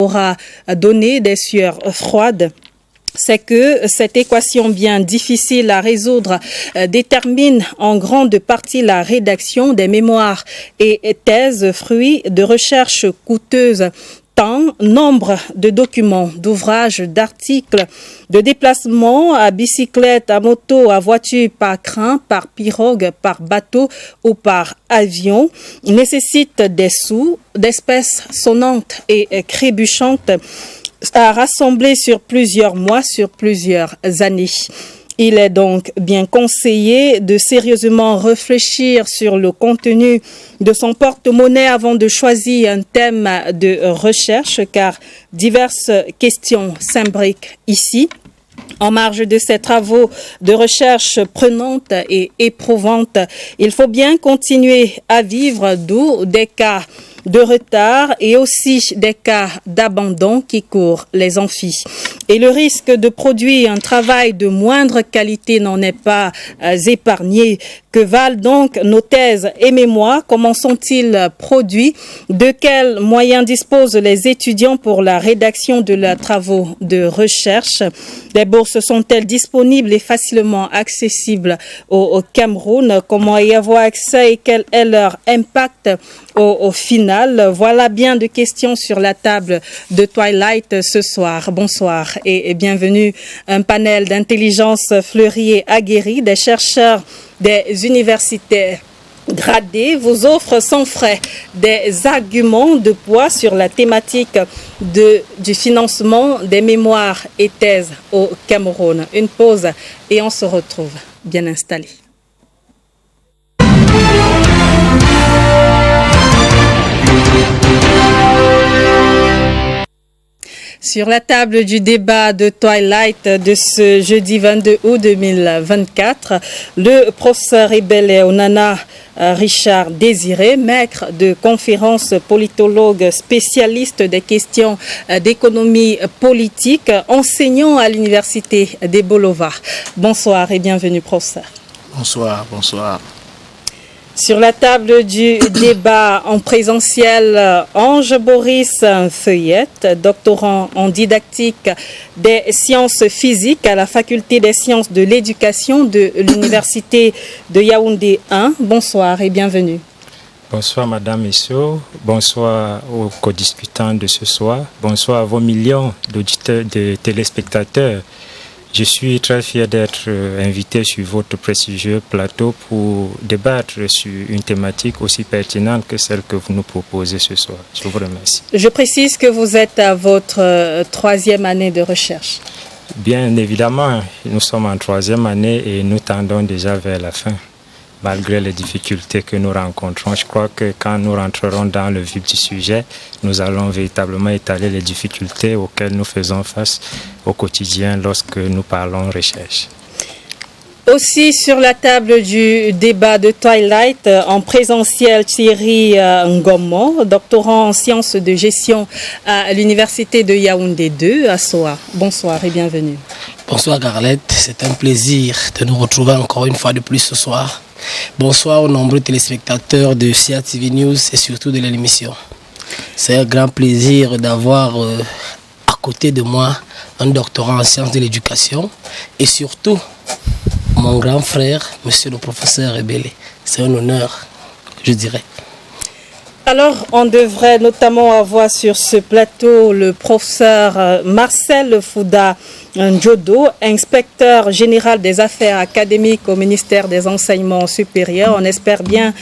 aura donné des sueurs froides. C'est que cette équation bien difficile à résoudre détermine en grande partie la rédaction des mémoires et thèses, fruits de recherches coûteuses. Nombre de documents, d'ouvrages, d'articles, de déplacements à bicyclette, à moto, à voiture, par train, par pirogue, par bateau ou par avion nécessitent des sous, d'espèces sonnantes et trébuchantes à rassembler sur plusieurs mois, sur plusieurs années. Il est donc bien conseillé de sérieusement réfléchir sur le contenu de son porte-monnaie avant de choisir un thème de recherche, car diverses questions s'imbriquent ici. En marge de ces travaux de recherche prenantes et éprouvantes, il faut bien continuer à vivre, d'où des cas de retard et aussi des cas d'abandon qui courent les amphis. Et le risque de produire un travail de moindre qualité n'en est pas épargné. Que valent donc nos thèses et mémoires? Comment sont-ils produits? De quels moyens disposent les étudiants pour la rédaction de leurs travaux de recherche? Les bourses sont-elles disponibles et facilement accessibles au Cameroun? Comment y avoir accès et quel est leur impact au final? Voilà bien de questions sur la table de Twilight ce soir. Bonsoir et bienvenue. Un panel d'intelligence fleurie et aguerrie, des chercheurs, des universitaires gradés vous offre sans frais des arguments de poids sur la thématique du financement des mémoires et thèses au Cameroun. Une pause et on se retrouve bien installés. Sur la table du débat de Twilight de ce jeudi 22 août 2024, le professeur Ebele Onana Richard Désiré, maître de conférence, politologue, spécialiste des questions d'économie politique, enseignant à l'université des Bolova. Bonsoir et bienvenue, professeur. Bonsoir, bonsoir. Sur la table du débat en présentiel, Ange Boris Feuillette, doctorant en didactique des sciences physiques à la faculté des sciences de l'éducation de l'université de Yaoundé 1. Bonsoir et bienvenue. Bonsoir Madame Esso, bonsoir aux co-discutants de ce soir, bonsoir à vos millions d'auditeurs, de téléspectateurs. Je suis très fier d'être invité sur votre prestigieux plateau pour débattre sur une thématique aussi pertinente que celle que vous nous proposez ce soir. Je vous remercie. Je précise que vous êtes à votre troisième année de recherche. Bien évidemment, nous sommes en troisième année et nous tendons déjà vers la fin. Malgré les difficultés que nous rencontrons, je crois que quand nous rentrerons dans le vif du sujet, nous allons véritablement étaler les difficultés auxquelles nous faisons face au quotidien lorsque nous parlons recherche. Aussi sur la table du débat de Twilight, en présentiel, Thierry Ngomo, doctorant en sciences de gestion à l'université de Yaoundé 2 à Soa. Bonsoir et bienvenue. Bonsoir Garlette, c'est un plaisir de nous retrouver encore une fois de plus ce soir. Bonsoir aux nombreux téléspectateurs de CIA TV News et surtout de l'émission. C'est un grand plaisir d'avoir à côté de moi un doctorant en sciences de l'éducation et surtout mon grand frère, monsieur le professeur Ebele. C'est un honneur, je dirais. Alors, on devrait notamment avoir sur ce plateau le professeur Marcel Fouda Ndjodo, inspecteur général des affaires académiques au ministère des Enseignements supérieurs. On espère bien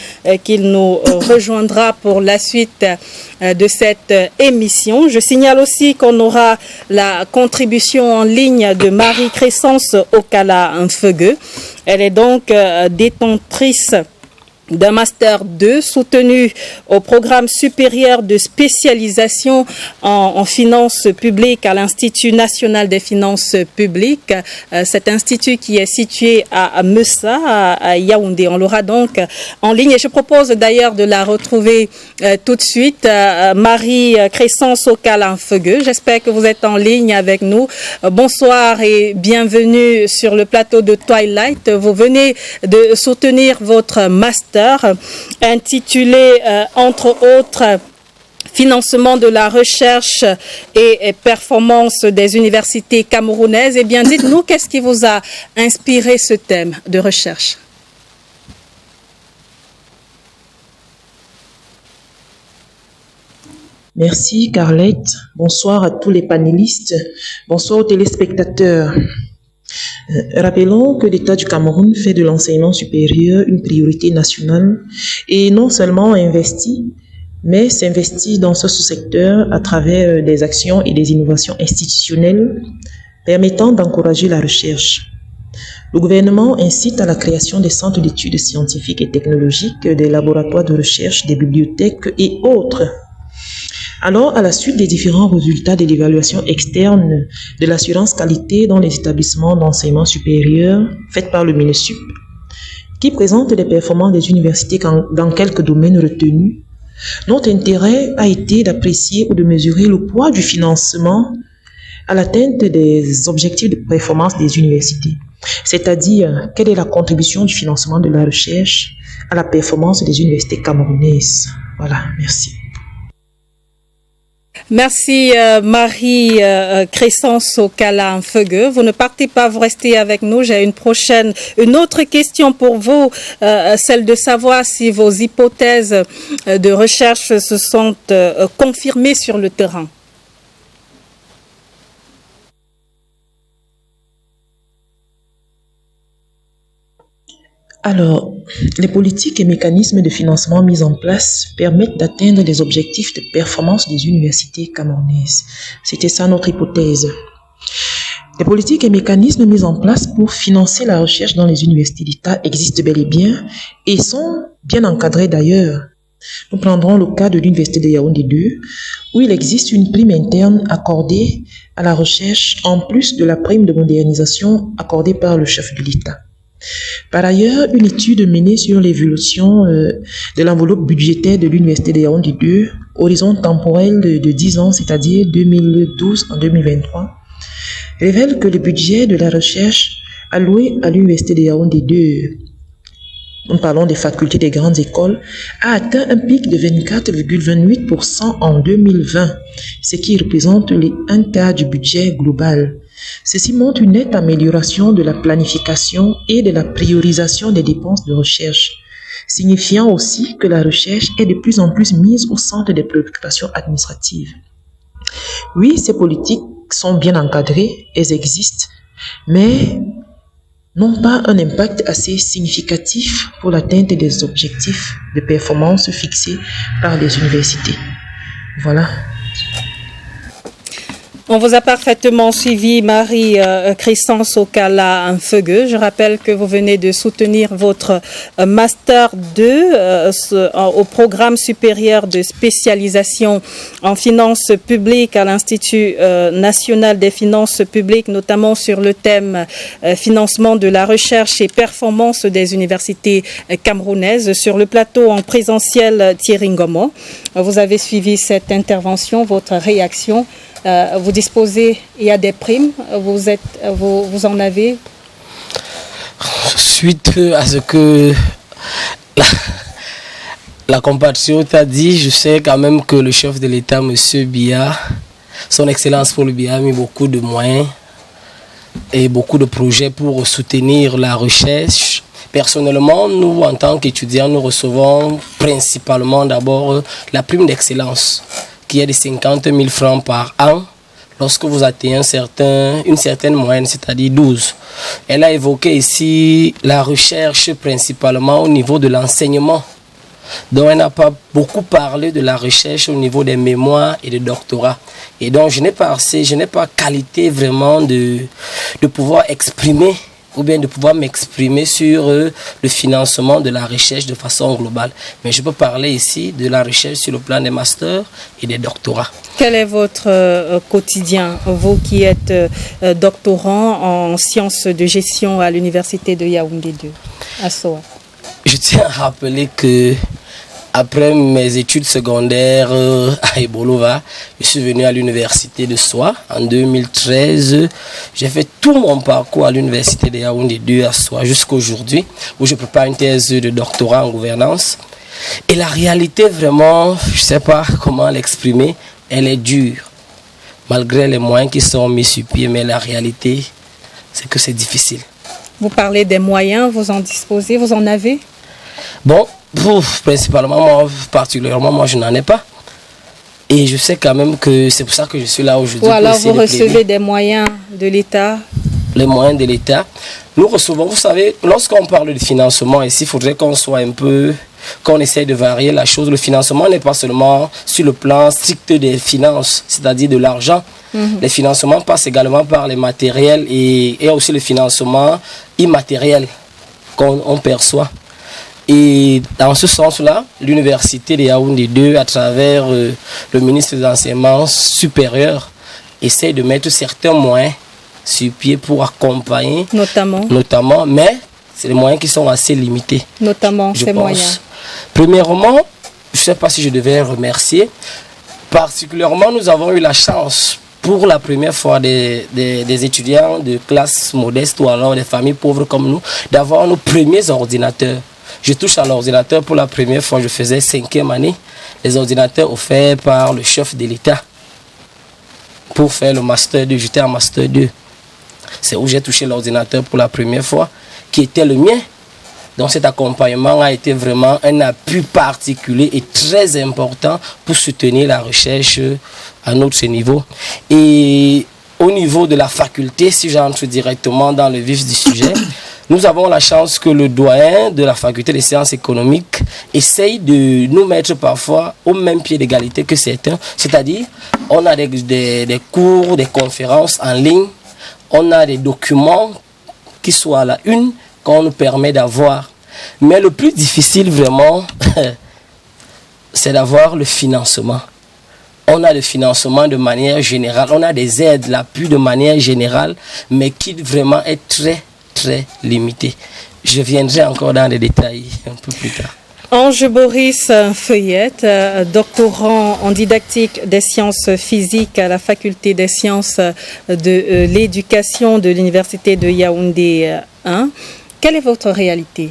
qu'il nous rejoindra pour la suite de cette émission. Je signale aussi qu'on aura la contribution en ligne de Marie-Crescence Okala Nfeugue. Elle est donc détentrice d'un Master 2 soutenu au programme supérieur de spécialisation en finances publiques à l'Institut national des finances publiques. Cet institut qui est situé à Messa, à Yaoundé. On l'aura donc en ligne et je propose d'ailleurs de la retrouver tout de suite. Marie-Crescence Okala Nfeugue, j'espère que vous êtes en ligne avec nous. Bonsoir et bienvenue sur le plateau de Twilight. Vous venez de soutenir votre Master intitulé entre autres financement de la recherche et performance des universités camerounaises. Eh bien, dites-nous, qu'est-ce qui vous a inspiré ce thème de recherche? Merci Carlette. Bonsoir à tous les panélistes. Bonsoir aux téléspectateurs. Rappelons que l'État du Cameroun fait de l'enseignement supérieur une priorité nationale et non seulement investit, mais s'investit dans ce sous-secteur à travers des actions et des innovations institutionnelles permettant d'encourager la recherche. Le gouvernement incite à la création des centres d'études scientifiques et technologiques, des laboratoires de recherche, des bibliothèques et autres. Alors, à la suite des différents résultats de l'évaluation externe de l'assurance qualité dans les établissements d'enseignement supérieur faite par le MINESUP, qui présente les performances des universités dans quelques domaines retenus, notre intérêt a été d'apprécier ou de mesurer le poids du financement à l'atteinte des objectifs de performance des universités, c'est-à-dire quelle est la contribution du financement de la recherche à la performance des universités camerounaises. Voilà, merci. Merci Marie Crescence Okala Mfeugue. Vous ne partez pas, vous restez avec nous. J'ai une autre question pour vous, celle de savoir si vos hypothèses de recherche se sont confirmées sur le terrain. Alors, les politiques et mécanismes de financement mis en place permettent d'atteindre les objectifs de performance des universités camerounaises. C'était ça notre hypothèse. Les politiques et mécanismes mis en place pour financer la recherche dans les universités d'État existent bel et bien et sont bien encadrés d'ailleurs. Nous prendrons le cas de l'université de Yaoundé 2, où il existe une prime interne accordée à la recherche en plus de la prime de modernisation accordée par le chef de l'État. Par ailleurs, une étude menée sur l'évolution de l'enveloppe budgétaire de l'Université de Yaoundé 2, horizon temporel de 10 ans, c'est-à-dire 2012 en 2023, révèle que le budget de la recherche alloué à l'Université de Yaoundé 2, nous parlons des facultés des grandes écoles, a atteint un pic de 24,28% en 2020, ce qui représente un quart du budget global. Ceci montre une nette amélioration de la planification et de la priorisation des dépenses de recherche, signifiant aussi que la recherche est de plus en plus mise au centre des préoccupations administratives. Oui, ces politiques sont bien encadrées, elles existent, mais n'ont pas un impact assez significatif pour l'atteinte des objectifs de performance fixés par les universités. Voilà. On vous a parfaitement suivi, Marie Crescence Okala Mfeugue. Je rappelle que vous venez de soutenir votre Master 2 au programme supérieur de spécialisation en finances publiques à l'Institut national des finances publiques, notamment sur le thème financement de la recherche et performance des universités camerounaises. Sur le plateau en présentiel, Thierry Ngomo, vous avez suivi cette intervention, votre réaction. Vous disposez, il y a des primes, vous en avez? Suite à ce que la compatriote a dit, je sais quand même que le chef de l'État, M. Biya, son Excellence Paul Biya, a mis beaucoup de moyens et beaucoup de projets pour soutenir la recherche. Personnellement, nous, en tant qu'étudiants, nous recevons principalement d'abord la prime d'excellence, qui est de 50 000 francs par an lorsque vous atteignez une certaine moyenne, c'est-à-dire 12. Elle a évoqué ici la recherche principalement au niveau de l'enseignement. Donc elle n'a pas beaucoup parlé de la recherche au niveau des mémoires et des doctorats. Et donc je n'ai pas qualité vraiment de pouvoir exprimer ou bien de pouvoir m'exprimer sur le financement de la recherche de façon globale. Mais je peux parler ici de la recherche sur le plan des masters et des doctorats. Quel est votre quotidien, vous qui êtes doctorant en sciences de gestion à l'université de Yaoundé 2, à Soa? Je tiens à rappeler que après mes études secondaires à Ebolova, je suis venu à l'université de Soa en 2013. J'ai fait tout mon parcours à l'université de Yaoundé 2 à Soa jusqu'à aujourd'hui, où je prépare une thèse de doctorat en gouvernance. Et la réalité, vraiment, je ne sais pas comment l'exprimer, elle est dure. Malgré les moyens qui sont mis sur pied, mais la réalité, c'est que c'est difficile. Vous parlez des moyens, vous en disposez, vous en avez? Bon, principalement, moi, je n'en ai pas. Et je sais quand même que c'est pour ça que je suis là aujourd'hui. Ou alors vous recevez des moyens de l'État? Les moyens de l'État. Nous recevons, vous savez, lorsqu'on parle de financement ici, il faudrait qu'on soit un peu, qu'on essaye de varier la chose. Le financement n'est pas seulement sur le plan strict des finances, c'est-à-dire de l'argent. Les financements passent également par les matériels et aussi le financement immatériel qu'on perçoit. Et dans ce sens-là, l'université de Yaoundé 2, à travers le ministre des Enseignements supérieurs, essaye de mettre certains moyens sur pied pour accompagner. Notamment, mais c'est des moyens qui sont assez limités. Notamment ces moyens. Premièrement, je ne sais pas si je devais remercier. Particulièrement, nous avons eu la chance, pour la première fois, des étudiants de classe modeste ou alors des familles pauvres comme nous, d'avoir nos premiers ordinateurs. Je touche à l'ordinateur pour la première fois, je faisais 5e année. Les ordinateurs offerts par le chef de l'État pour faire le Master 2. J'étais en Master 2. C'est où j'ai touché l'ordinateur pour la première fois, qui était le mien. Donc cet accompagnement a été vraiment un appui particulier et très important pour soutenir la recherche à notre niveau. Et au niveau de la faculté, si j'entre directement dans le vif du sujet, nous avons la chance que le doyen de la faculté des sciences économiques essaye de nous mettre parfois au même pied d'égalité que certains. C'est-à-dire, on a des cours, des conférences en ligne, on a des documents qui sont à la une qu'on nous permet d'avoir. Mais le plus difficile vraiment, c'est d'avoir le financement. On a le financement de manière générale, on a des aides, l'appui de manière générale, mais qui vraiment est très, très limité. Je viendrai encore dans les détails un peu plus tard. Ange Boris Feuillette, doctorant en didactique des sciences physiques à la faculté des sciences de l'éducation de l'université de Yaoundé 1. Quelle est votre réalité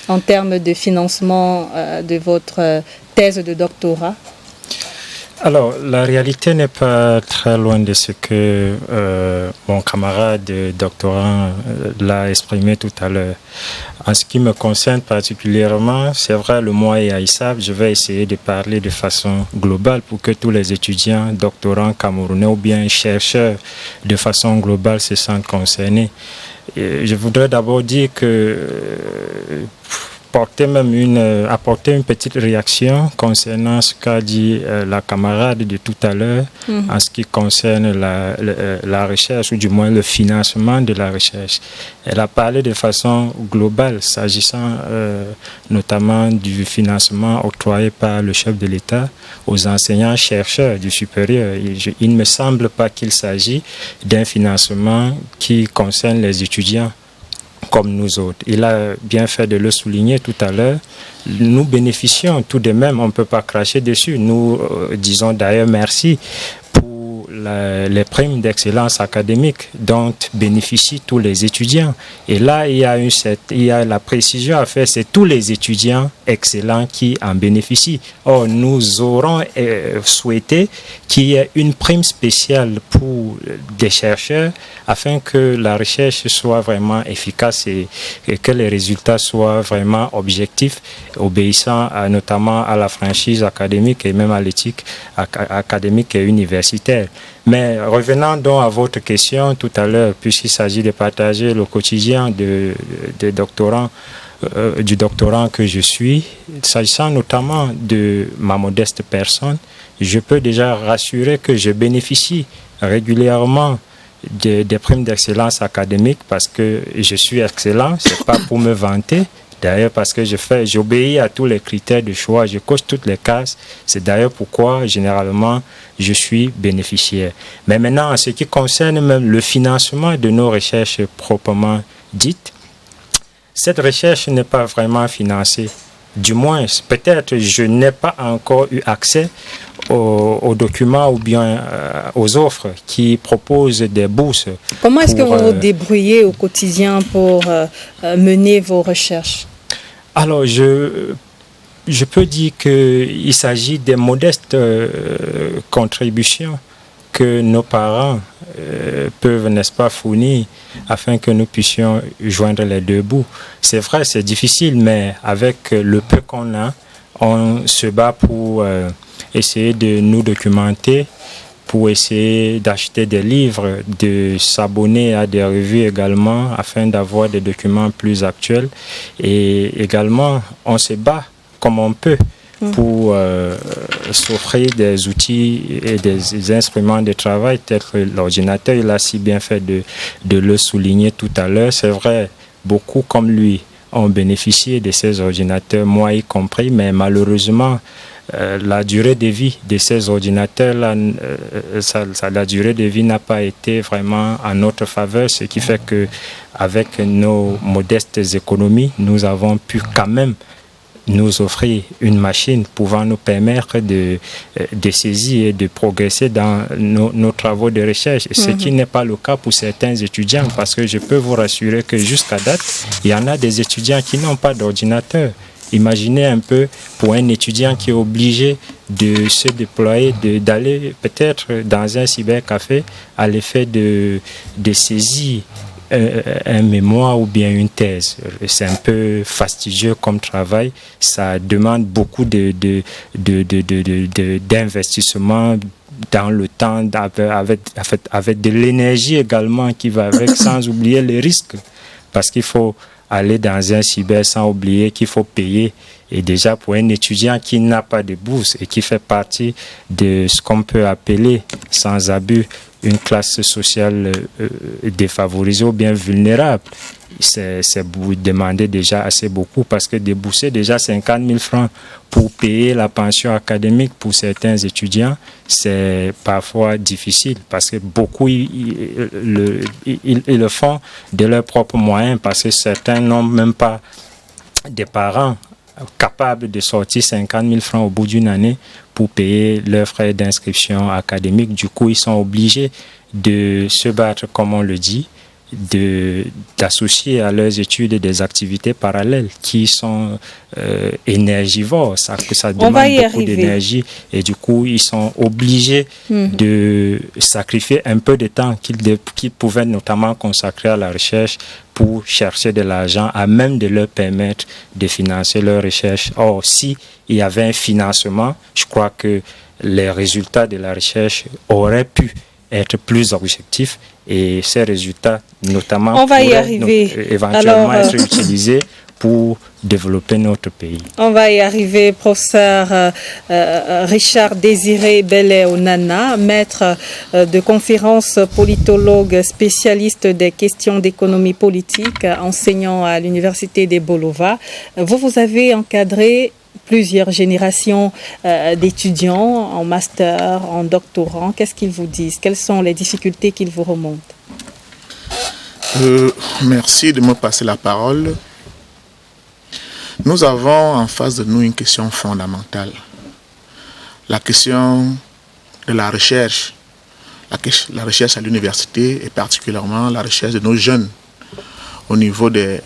en termes de financement de votre thèse de doctorat? Alors, la réalité n'est pas très loin de ce que mon camarade doctorant l'a exprimé tout à l'heure. En ce qui me concerne particulièrement, c'est vrai, le mois est haïssable. Je vais essayer de parler de façon globale pour que tous les étudiants, doctorants camerounais ou bien chercheurs de façon globale se sentent concernés. Et je voudrais d'abord dire que apporter une petite réaction concernant ce qu'a dit la camarade de tout à l'heure en ce qui concerne la recherche ou du moins le financement de la recherche. Elle a parlé de façon globale s'agissant notamment du financement octroyé par le chef de l'État aux enseignants-chercheurs du supérieur. Il ne me semble pas qu'il s'agit d'un financement qui concerne les étudiants comme nous autres. Il a bien fait de le souligner tout à l'heure. Nous bénéficions tout de même, on ne peut pas cracher dessus. Nous disons d'ailleurs merci pour les primes d'excellence académique dont bénéficient tous les étudiants. Et là, il y a la précision à faire, c'est tous les étudiants excellents qui en bénéficient. Or, nous aurons souhaité qu'il y ait une prime spéciale pour des chercheurs afin que la recherche soit vraiment efficace et que les résultats soient vraiment objectifs, obéissant notamment à la franchise académique et même à l'éthique académique et universitaire. Mais revenant donc à votre question tout à l'heure, puisqu'il s'agit de partager le quotidien des doctorants, du doctorant que je suis, s'agissant notamment de ma modeste personne, je peux déjà rassurer que je bénéficie régulièrement des primes d'excellence académique parce que je suis excellent, c'est pas pour me vanter. D'ailleurs, parce que j'obéis à tous les critères de choix, je coche toutes les cases. C'est d'ailleurs pourquoi, généralement, je suis bénéficiaire. Mais maintenant, en ce qui concerne même le financement de nos recherches proprement dites, cette recherche n'est pas vraiment financée. Du moins, peut-être je n'ai pas encore eu accès aux documents ou bien aux offres qui proposent des bourses. Comment est-ce que vous vous débrouillez au quotidien pour mener vos recherches? Alors, je peux dire qu'il s'agit des modestes contributions que nos parents peuvent, n'est-ce pas, fournir afin que nous puissions joindre les deux bouts. C'est vrai, c'est difficile, mais avec le peu qu'on a, on se bat pour essayer de nous documenter, pour essayer d'acheter des livres, de s'abonner à des revues également, afin d'avoir des documents plus actuels. Et également, on se bat comme on peut pour s'offrir des outils et des instruments de travail tels que l'ordinateur. Il a si bien fait de le souligner tout à l'heure. C'est vrai, beaucoup comme lui ont bénéficié de ces ordinateurs, moi y compris, mais malheureusement, la durée de vie de ces ordinateurs, la durée de vie n'a pas été vraiment en notre faveur, ce qui fait que avec nos modestes économies, nous avons pu quand même nous offrir une machine pouvant nous permettre de saisir et de progresser dans nos travaux de recherche, ce qui n'est pas le cas pour certains étudiants, parce que je peux vous rassurer que jusqu'à date, il y en a des étudiants qui n'ont pas d'ordinateur. Imaginez un peu pour un étudiant qui est obligé de se déployer, d'aller peut-être dans un cybercafé à l'effet de saisir un mémoire ou bien une thèse. C'est un peu fastidieux comme travail. Ça demande beaucoup d'investissement dans le temps, avec de l'énergie également qui va avec, sans oublier les risques. Parce qu'il faut aller dans un cyber sans oublier qu'il faut payer. Et déjà pour un étudiant qui n'a pas de bourse et qui fait partie de ce qu'on peut appeler, sans abus, une classe sociale défavorisée ou bien vulnérable, c'est demander déjà assez beaucoup, parce que débourser déjà 50 000 francs pour payer la pension académique pour certains étudiants, c'est parfois difficile, parce que beaucoup ils le font de leurs propres moyens, parce que certains n'ont même pas des parents capables de sortir 50 000 francs au bout d'une année pour payer leurs frais d'inscription académique. Du coup, ils sont obligés de se battre, comme on le dit, d'associer à leurs études des activités parallèles qui sont énergivores. Ça demande beaucoup d'énergie, et du coup, ils sont obligés de sacrifier un peu de temps qu'ils pouvaient notamment consacrer à la recherche pour chercher de l'argent à même de leur permettre de financer leur recherche. Or, si il y avait un financement, je crois que les résultats de la recherche auraient pu être plus objectifs, et ces résultats, notamment, pourraient éventuellement être utilisés pour développer notre pays. On va y arriver, professeur Richard Désiré Bélé-Onana, maître de conférences, politologue, spécialiste des questions d'économie politique, enseignant à l'université de Bolova. Vous avez encadré plusieurs générations d'étudiants en master, en doctorant. Qu'est-ce qu'ils vous disent? Quelles sont les difficultés qu'ils vous remontent? Merci de me passer la parole. Nous avons en face de nous une question fondamentale. La question de la recherche. La recherche à l'université, et particulièrement la recherche de nos jeunes au niveau des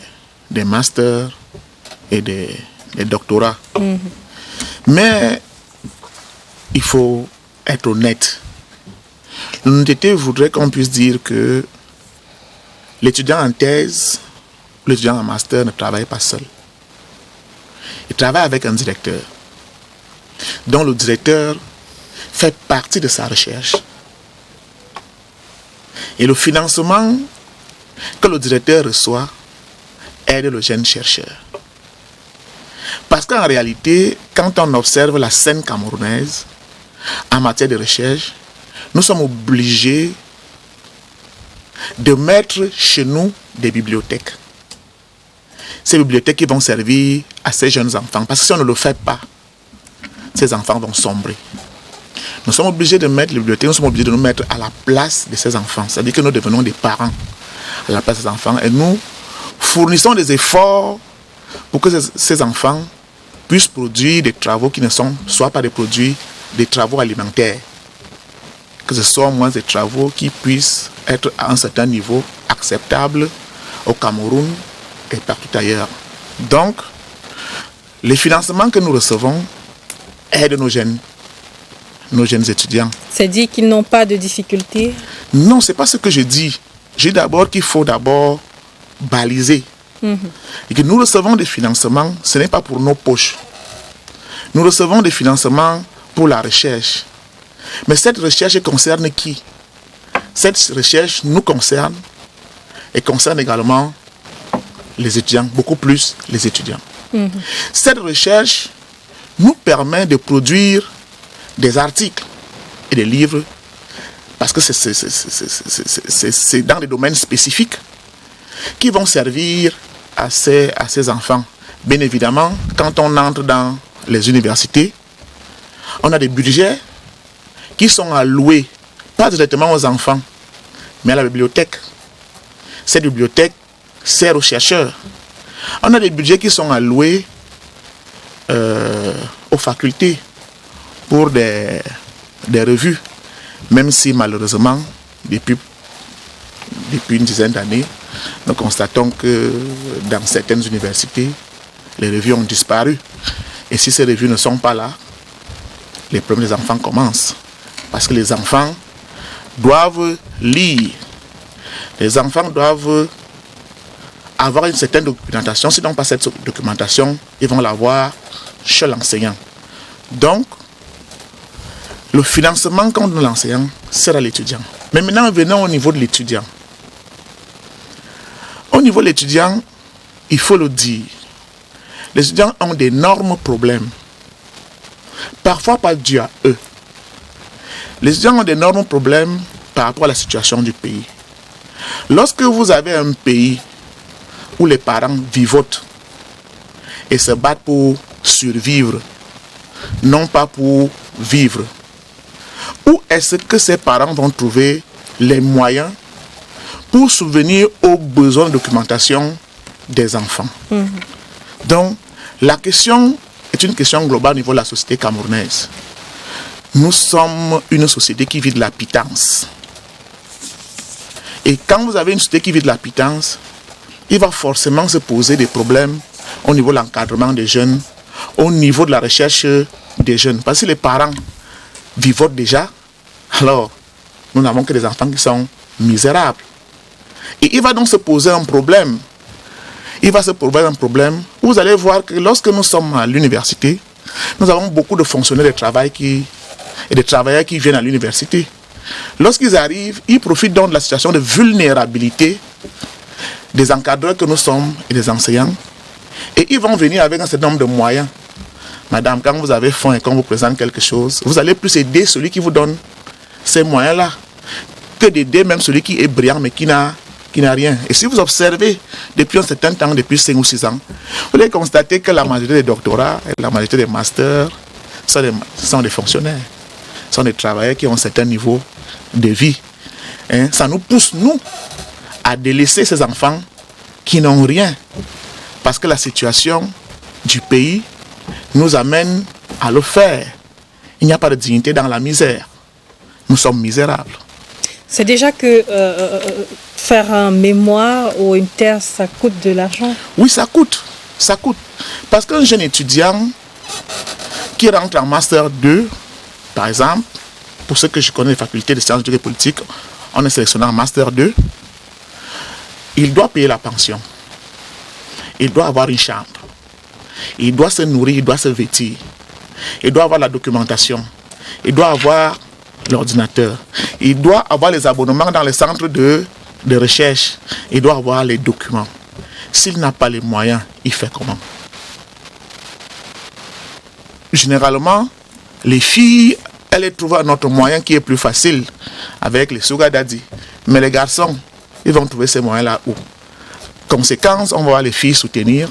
masters et des doctorats. Mais il faut être honnête. L'honnêteté voudrait qu'on puisse dire que l'étudiant en thèse, l'étudiant en master ne travaille pas seul. Il travaille avec un directeur, dont le directeur fait partie de sa recherche. Et le financement que le directeur reçoit aide le jeune chercheur. Parce qu'en réalité, quand on observe la scène camerounaise en matière de recherche, nous sommes obligés de mettre chez nous des bibliothèques. Ces bibliothèques qui vont servir à ces jeunes enfants. Parce que si on ne le fait pas, ces enfants vont sombrer. Nous sommes obligés de mettre les bibliothèques, nous sommes obligés de nous mettre à la place de ces enfants. C'est-à-dire que nous devenons des parents à la place des enfants, et nous fournissons des efforts pour que ces enfants puissent produire des travaux qui ne soient pas des travaux alimentaires, que ce soit au moins des travaux qui puissent être à un certain niveau acceptable au Cameroun et partout ailleurs. Donc, Les financements que nous recevons aident nos jeunes étudiants. C'est dit qu'ils n'ont pas de difficultés? Non, ce n'est pas ce que je dis. Je dis d'abord qu'il faut d'abord baliser. Et que nous recevons des financements, ce n'est pas pour nos poches. Nous recevons des financements pour la recherche. Mais cette recherche concerne qui? Cette recherche nous concerne et concerne également les étudiants, beaucoup plus les étudiants. Cette recherche nous permet de produire des articles et des livres parce que c'est dans des domaines spécifiques qui vont servir à ces enfants. Bien évidemment, quand on entre dans les universités, on a des budgets qui sont alloués, pas directement aux enfants, mais à la bibliothèque. Cette bibliothèque sert aux chercheurs. On a des budgets qui sont alloués aux facultés pour des revues, même si malheureusement, depuis une dizaine d'années, nous constatons que dans certaines universités, les revues ont disparu. Et si ces revues ne sont pas là, les problèmes des enfants commencent. Parce que les enfants doivent lire. Les enfants doivent avoir une certaine documentation. S'ils n'ont pas cette documentation, ils vont l'avoir chez l'enseignant. Donc, le financement qu'on donne à l'enseignant sert à l'étudiant. Mais maintenant, venons au niveau de l'étudiant. Au niveau de l'étudiant, il faut le dire, les étudiants ont d'énormes problèmes. Parfois pas dû à eux. Les étudiants ont d'énormes problèmes par rapport à la situation du pays. Lorsque vous avez un pays où les parents vivotent et se battent pour survivre, non pas pour vivre, où est-ce que ces parents vont trouver les moyens pour subvenir aux besoins de documentation des enfants? Donc, la question est une question globale au niveau de la société camerounaise. Nous sommes une société qui vit de la pitance. Et quand vous avez une société qui vit de la pitance, il va forcément se poser des problèmes au niveau de l'encadrement des jeunes, au niveau de la recherche des jeunes. Parce que les parents vivotent déjà, alors nous n'avons que des enfants qui sont misérables. Et il va donc se poser un problème. Il va se poser un problème. Vous allez voir que lorsque nous sommes à l'université, nous avons beaucoup de fonctionnaires de travail et de travailleurs qui viennent à l'université. Lorsqu'ils arrivent, ils profitent donc de la situation de vulnérabilité des encadreurs que nous sommes et des enseignants. Et ils vont venir avec un certain nombre de moyens. Madame, quand vous avez faim et qu'on vous présente quelque chose, vous allez plus aider celui qui vous donne ces moyens-là que d'aider même celui qui est brillant mais qui n'a rien. Et si vous observez depuis un certain temps, depuis 5 ou 6 ans, vous allez constater que la majorité des doctorats et la majorité des masters sont des fonctionnaires, sont des travailleurs qui ont un certain niveau de vie. Ça nous pousse, nous, à délaisser ces enfants qui n'ont rien. Parce que la situation du pays nous amène à le faire. Il n'y a pas de dignité dans la misère. Nous sommes misérables. C'est déjà que faire un mémoire ou une thèse, ça coûte de l'argent? Oui, ça coûte. Ça coûte. Parce qu'un jeune étudiant qui rentre en Master 2, par exemple, pour ceux que je connais, les facultés de sciences et politiques, on est sélectionné en Master 2, il doit payer la pension. Il doit avoir une chambre. Il doit se nourrir, il doit se vêtir. Il doit avoir la documentation. Il doit avoir l'ordinateur. Il doit avoir les abonnements dans les centres de recherche. Il doit avoir les documents. S'il n'a pas les moyens, il fait comment? Généralement, les filles, elles trouvent un autre moyen qui est plus facile avec les sugar daddy. Mais les garçons, ils vont trouver ces moyens-là où? Conséquence, on va voir les filles soutenir,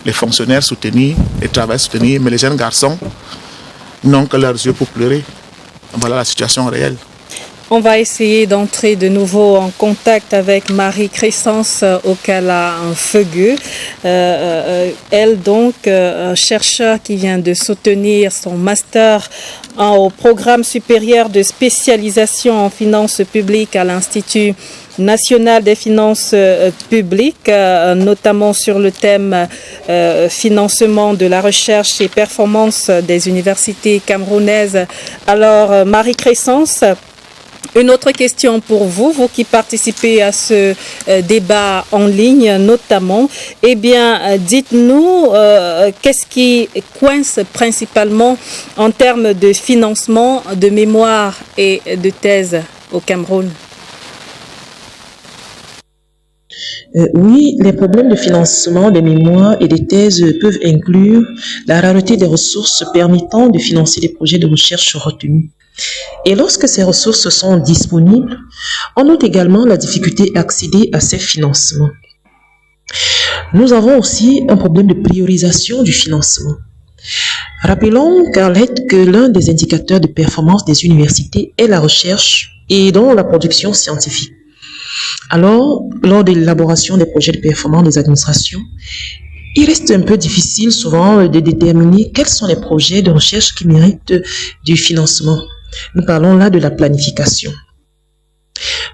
les fonctionnaires soutenir, les travailleurs soutenir, mais les jeunes garçons n'ont que leurs yeux pour pleurer. Voilà la situation réelle. On va essayer d'entrer de nouveau en contact avec Marie-Crescence Okala Feugueux. Elle, donc, chercheur qui vient de soutenir son master au programme supérieur de spécialisation en finances publiques à l'Institut national des finances publiques, notamment sur le thème financement de la recherche et performance des universités camerounaises. Alors, Marie-Crescence, une autre question pour vous, vous qui participez à ce débat en ligne notamment. Eh bien, dites-nous, qu'est-ce qui coince principalement en termes de financement de mémoire et de thèse au Cameroun? Oui, les problèmes de financement des mémoires et des thèses peuvent inclure la rareté des ressources permettant de financer les projets de recherche retenus. Et lorsque ces ressources sont disponibles, on note également la difficulté à accéder à ces financements. Nous avons aussi un problème de priorisation du financement. Rappelons, Carlette, que l'un des indicateurs de performance des universités est la recherche et donc la production scientifique. Alors, lors de l'élaboration des projets de performance des administrations, il reste un peu difficile souvent de déterminer quels sont les projets de recherche qui méritent du financement. Nous parlons là de la planification.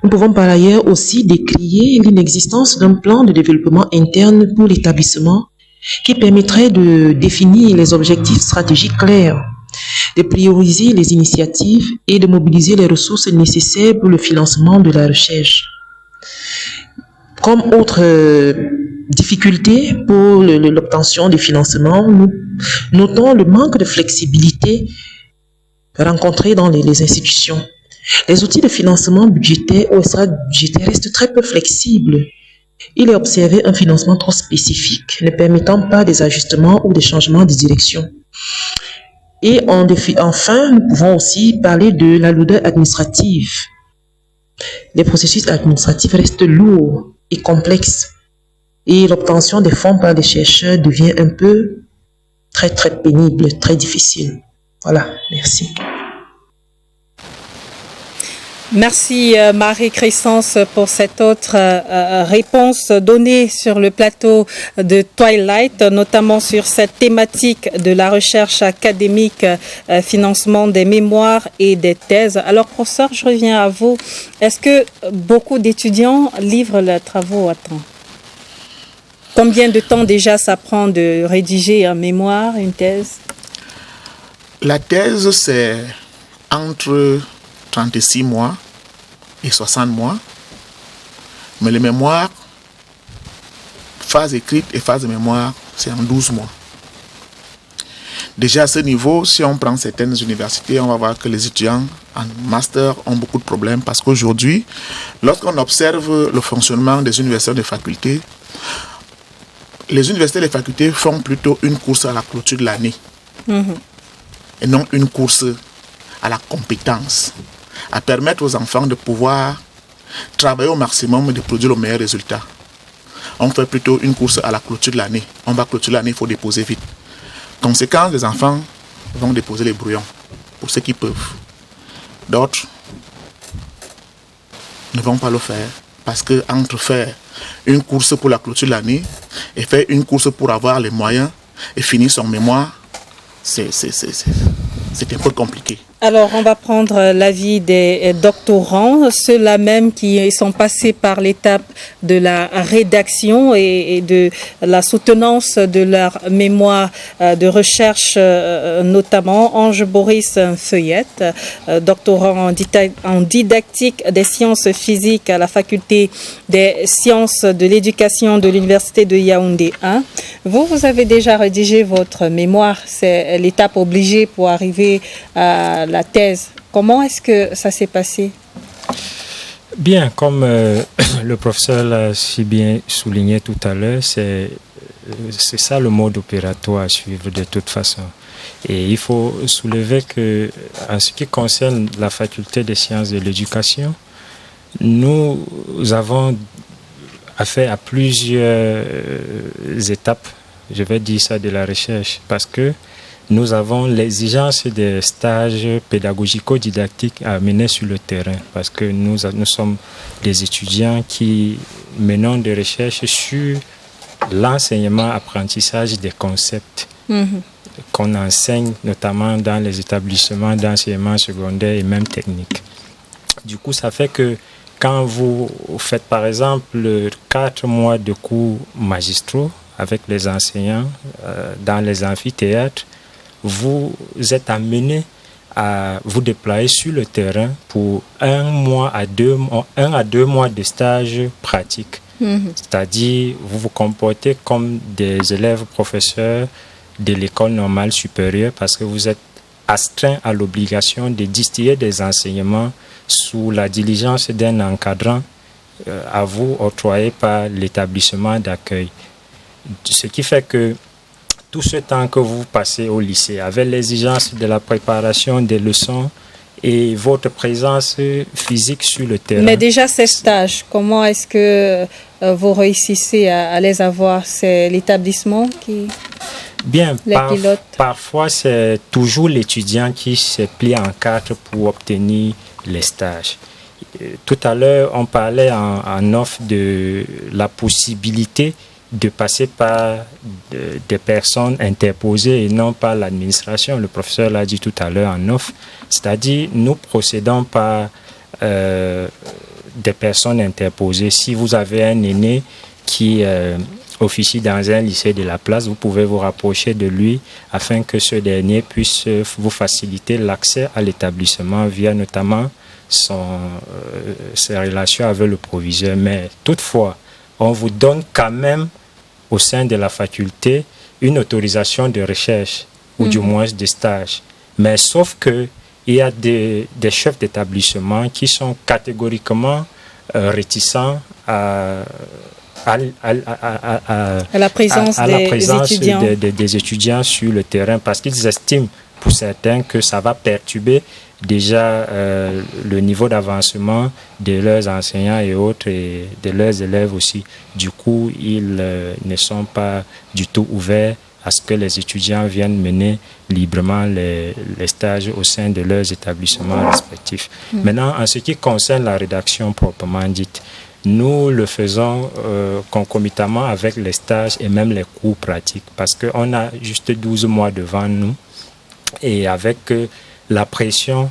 Nous pouvons par ailleurs aussi décrier l'inexistence d'un plan de développement interne pour l'établissement qui permettrait de définir les objectifs stratégiques clairs, de prioriser les initiatives et de mobiliser les ressources nécessaires pour le financement de la recherche. Comme autre difficulté pour l'obtention du financement, nous notons le manque de flexibilité rencontré dans les institutions. Les outils de financement budgétaire ou extra-budgétaire restent très peu flexibles. Il est observé un financement trop spécifique, ne permettant pas des ajustements ou des changements de direction. Et enfin, nous pouvons aussi parler de la lourdeur administrative. Les processus administratifs restent lourds et complexes. Et l'obtention des fonds par les chercheurs devient un peu très pénible, très difficile. Voilà, merci. Merci Marie-Crescence pour cette autre réponse donnée sur le plateau de Twilight, notamment sur cette thématique de la recherche académique, financement des mémoires et des thèses. Alors professeur, je reviens à vous. Est-ce que beaucoup d'étudiants livrent leurs travaux à temps? Combien de temps déjà ça prend de rédiger un mémoire, une thèse? La thèse, c'est entre 36 mois et 60 mois. Mais les mémoires, phase écrite et phase de mémoire, c'est en 12 mois. Déjà à ce niveau, si on prend certaines universités, on va voir que les étudiants en master ont beaucoup de problèmes parce qu'aujourd'hui, lorsqu'on observe le fonctionnement des universités et des facultés, les universités et les facultés font plutôt une course à la clôture de l'année. Et non une course à la compétence, à permettre aux enfants de pouvoir travailler au maximum et de produire le meilleur résultat. On fait plutôt une course à la clôture de l'année. On va clôturer l'année, il faut déposer vite. Conséquence, les enfants vont déposer les brouillons pour ceux qui peuvent. D'autres ne vont pas le faire parce que entre faire une course pour la clôture de l'année et faire une course pour avoir les moyens et finir son mémoire, c'est un peu compliqué. Alors, on va prendre l'avis des doctorants, ceux-là même qui sont passés par l'étape de la rédaction et de la soutenance de leur mémoire de recherche, notamment Ange Boris Feuillette, doctorant en didactique des sciences physiques à la faculté des sciences de l'éducation de l'université de Yaoundé 1. Vous avez déjà rédigé votre mémoire, c'est l'étape obligée pour arriver à la thèse. Comment est-ce que ça s'est passé? Bien, comme le professeur l'a si bien souligné tout à l'heure, c'est ça le mode opératoire à suivre de toute façon. Et il faut soulever que, en ce qui concerne la faculté des sciences de l'éducation, nous avons affaire à plusieurs étapes, je vais dire ça, de la recherche, parce que nous avons l'exigence des stages pédagogico-didactiques à mener sur le terrain parce que nous sommes des étudiants qui menons des recherches sur l'enseignement-apprentissage des concepts qu'on enseigne notamment dans les établissements d'enseignement secondaire et même technique. Du coup, ça fait que quand vous faites par exemple 4 mois de cours magistraux avec les enseignants dans les amphithéâtres, vous êtes amené à vous déployer sur le terrain pour 1 à 2 mois de stage pratique. C'est-à-dire, vous vous comportez comme des élèves professeurs de l'école normale supérieure parce que vous êtes astreint à l'obligation de distiller des enseignements sous la diligence d'un encadrant à vous octroyé par l'établissement d'accueil. Ce qui fait que tout ce temps que vous passez au lycée, avec l'exigence de la préparation des leçons et votre présence physique sur le terrain. Mais déjà, ces stages, comment est-ce que vous réussissez à les avoir? C'est l'établissement qui les pilote? Parfois, c'est toujours l'étudiant qui se plie en 4 pour obtenir les stages. Tout à l'heure, on parlait en off de la possibilité de passer par des personnes interposées et non par l'administration. Le professeur l'a dit tout à l'heure en off. C'est-à-dire, nous procédons par des personnes interposées. Si vous avez un aîné qui officie dans un lycée de la place, vous pouvez vous rapprocher de lui afin que ce dernier puisse vous faciliter l'accès à l'établissement via notamment ses relations avec le proviseur. Mais toutefois, on vous donne quand même au sein de la faculté une autorisation de recherche ou du moins de stage. Mais sauf que il y a des chefs d'établissement qui sont catégoriquement réticents à la présence des étudiants sur le terrain parce qu'ils estiment pour certains que ça va perturber déjà le niveau d'avancement de leurs enseignants et autres et de leurs élèves aussi. Du coup, ils ne sont pas du tout ouverts à ce que les étudiants viennent mener librement les stages au sein de leurs établissements respectifs. Maintenant, en ce qui concerne la rédaction proprement dite, nous le faisons concomitamment avec les stages et même les cours pratiques parce qu'on a juste 12 mois devant nous et avec la pression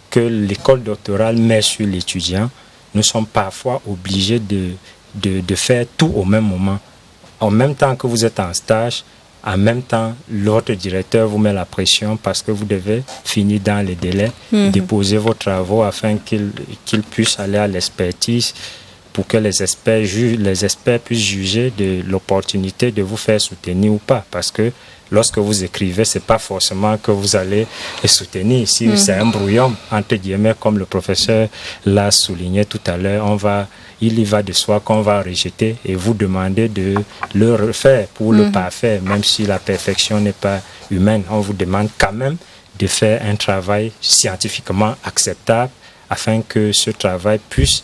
que l'école doctorale met sur l'étudiant, nous sommes parfois obligés de faire tout au même moment. En même temps que vous êtes en stage, en même temps, l'autre directeur vous met la pression parce que vous devez finir dans les délais, déposer vos travaux afin qu'ils puissent aller à l'expertise pour que les experts puissent juger de l'opportunité de vous faire soutenir ou pas. Parce que lorsque vous écrivez, ce n'est pas forcément que vous allez soutenir. Si c'est un brouillon, entre guillemets, comme le professeur l'a souligné tout à l'heure, il y va de soi qu'on va rejeter et vous demander de le refaire pour le parfaire, même si la perfection n'est pas humaine. On vous demande quand même de faire un travail scientifiquement acceptable afin que ce travail puisse,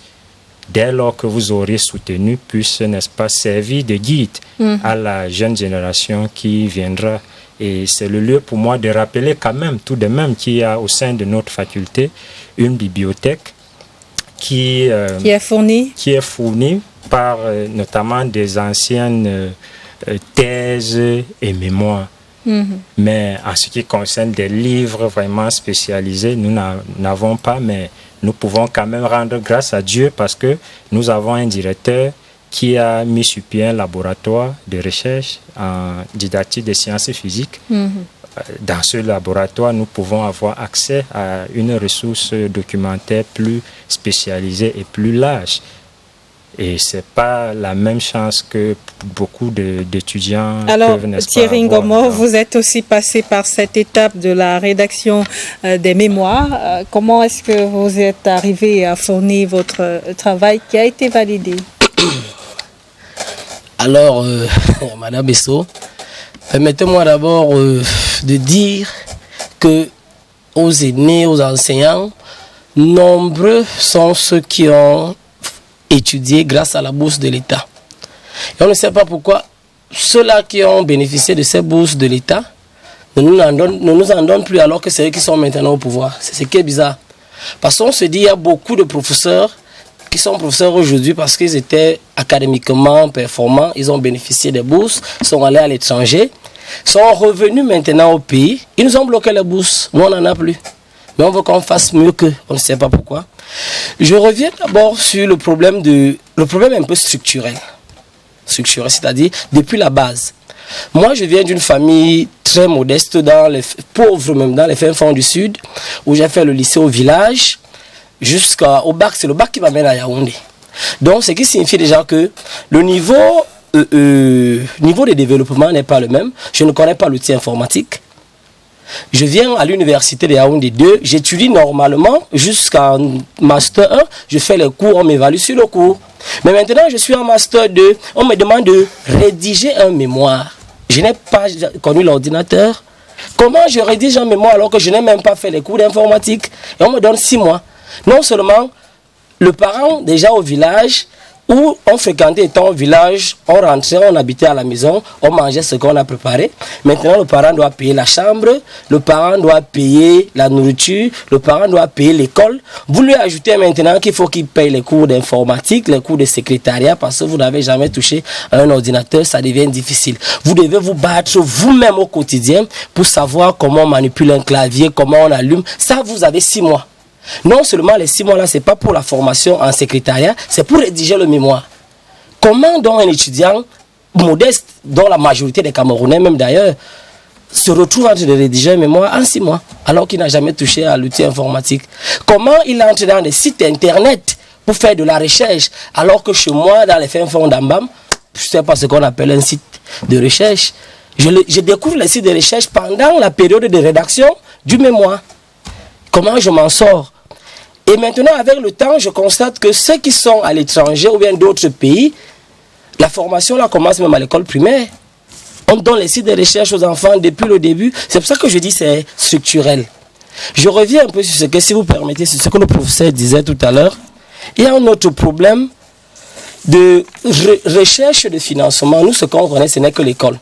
dès lors que vous aurez soutenu, puisse, n'est-ce pas, servir de guide à la jeune génération qui viendra. Et c'est le lieu pour moi de rappeler quand même, tout de même, qu'il y a au sein de notre faculté une bibliothèque qui est fournie par notamment des anciennes thèses et mémoires. Mais en ce qui concerne des livres vraiment spécialisés, nous n'avons pas, mais nous pouvons quand même rendre grâce à Dieu parce que nous avons un directeur qui a mis sur pied un laboratoire de recherche en didactique des sciences physiques. Dans ce laboratoire, nous pouvons avoir accès à une ressource documentaire plus spécialisée et plus large. Et ce n'est pas la même chance que beaucoup d'étudiants peuvent, n'est-ce pas, Thierry Ngomo, vous êtes aussi passé par cette étape de la rédaction des mémoires. Comment est-ce que vous êtes arrivé à fournir votre travail qui a été validé? Alors, Madame Bessot, permettez-moi d'abord de dire que aux aînés, aux enseignants, nombreux sont ceux qui ont étudié grâce à la bourse de l'État. Et on ne sait pas pourquoi ceux-là qui ont bénéficié de ces bourses de l'État ne nous en donnent plus alors que c'est eux qui sont maintenant au pouvoir. C'est ce qui est bizarre. Parce qu'on se dit, il y a beaucoup de professeurs qui sont professeurs aujourd'hui parce qu'ils étaient académiquement performants, ils ont bénéficié des bourses, sont allés à l'étranger, sont revenus maintenant au pays, ils nous ont bloqué les bourses, nous on n'en a plus. Mais on veut qu'on fasse mieux qu'eux, on ne sait pas pourquoi. Je reviens d'abord sur le problème un peu structurel, c'est-à-dire depuis la base. Moi je viens d'une famille très modeste, pauvre même, dans les fins fonds du sud, où j'ai fait le lycée au village, jusqu'au bac, c'est le bac qui m'amène à Yaoundé. Donc, ce qui signifie déjà que le niveau de développement n'est pas le même. Je ne connais pas l'outil informatique. Je viens à l'université de Yaoundé 2, j'étudie normalement jusqu'en master 1, je fais les cours, on m'évalue sur le cours. Mais maintenant, je suis en master 2, on me demande de rédiger un mémoire. Je n'ai pas connu l'ordinateur. Comment je rédige un mémoire alors que je n'ai même pas fait les cours d'informatique? Et on me donne 6 mois. Non seulement le parent déjà au village, où on fréquentait étant au village, on rentrait, on habitait à la maison, on mangeait ce qu'on a préparé. Maintenant le parent doit payer la chambre, le parent doit payer la nourriture, le parent doit payer l'école. Vous lui ajoutez maintenant qu'il faut qu'il paye les cours d'informatique, les cours de secrétariat, parce que vous n'avez jamais touché à un ordinateur, ça devient difficile. Vous devez vous battre vous-même au quotidien pour savoir comment on manipule un clavier, comment on allume. Ça, vous avez 6 mois. Non seulement les 6 mois-là, ce n'est pas pour la formation en secrétariat, c'est pour rédiger le mémoire. Comment donc un étudiant modeste, dont la majorité des Camerounais même d'ailleurs, se retrouve en train de rédiger un mémoire en 6 mois, alors qu'il n'a jamais touché à l'outil informatique? Comment il entre dans des sites internet pour faire de la recherche, alors que chez moi, dans les fins fonds d'Ambam, je ne sais pas ce qu'on appelle un site de recherche, je découvre les sites de recherche pendant la période de rédaction du mémoire. Comment je m'en sors? Et maintenant, avec le temps, je constate que ceux qui sont à l'étranger ou bien d'autres pays, la formation là commence même à l'école primaire. On donne les sites de recherche aux enfants depuis le début. C'est pour ça que je dis que c'est structurel. Je reviens un peu sur ce que, si vous permettez, sur ce que le professeur disait tout à l'heure. Il y a un autre problème de recherche de financement. Nous, ce qu'on connaît, ce n'est que l'école.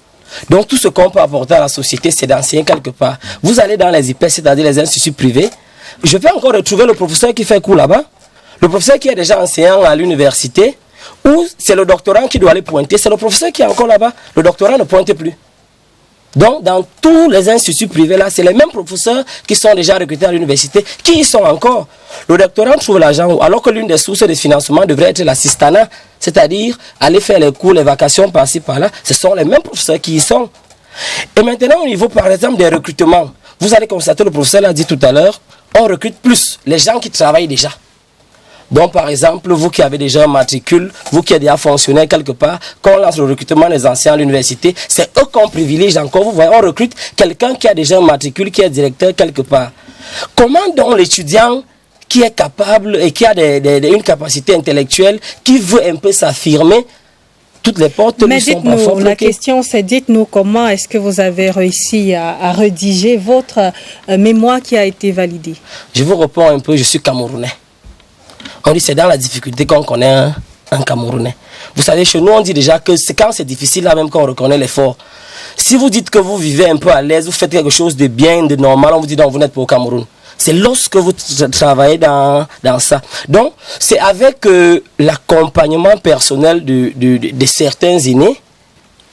Donc, tout ce qu'on peut apporter à la société, c'est d'enseigner quelque part. Vous allez dans les IPES, c'est-à-dire les instituts privés. Je vais encore retrouver le professeur qui fait cours là-bas, le professeur qui est déjà enseignant à l'université, ou c'est le doctorant qui doit aller pointer, c'est le professeur qui est encore là-bas, le doctorant ne pointe plus. Donc, dans tous les instituts privés là, c'est les mêmes professeurs qui sont déjà recrutés à l'université, qui y sont encore. Le doctorant trouve l'argent, alors que l'une des sources de financement devrait être l'assistanat, c'est-à-dire aller faire les cours, les vacations par-ci, par-là. Ce sont les mêmes professeurs qui y sont. Et maintenant, au niveau, par exemple, des recrutements, vous allez constater, le professeur l'a dit tout à l'heure, on recrute plus les gens qui travaillent déjà. Donc, par exemple, vous qui avez déjà un matricule, vous qui êtes déjà fonctionnaire quelque part, quand on lance le recrutement des anciens à l'université, c'est eux qu'on privilégie encore. Vous voyez, on recrute quelqu'un qui a déjà un matricule, qui est directeur quelque part. Comment donc l'étudiant qui est capable et qui a une capacité intellectuelle, qui veut un peu s'affirmer, toutes les portes ne sont pas fortes. La question c'est, dites-nous comment est-ce que vous avez réussi à rédiger votre mémoire qui a été validée? Je vous réponds un peu, je suis Camerounais. On dit c'est dans la difficulté qu'on connaît un Camerounais. Vous savez, chez nous on dit déjà que c'est quand c'est difficile là même qu'on reconnaît l'effort. Si vous dites que vous vivez un peu à l'aise, vous faites quelque chose de bien, de normal, on vous dit non, vous n'êtes pas au Cameroun. C'est lorsque vous travaillez dans ça. Donc, c'est avec l'accompagnement personnel de certains aînés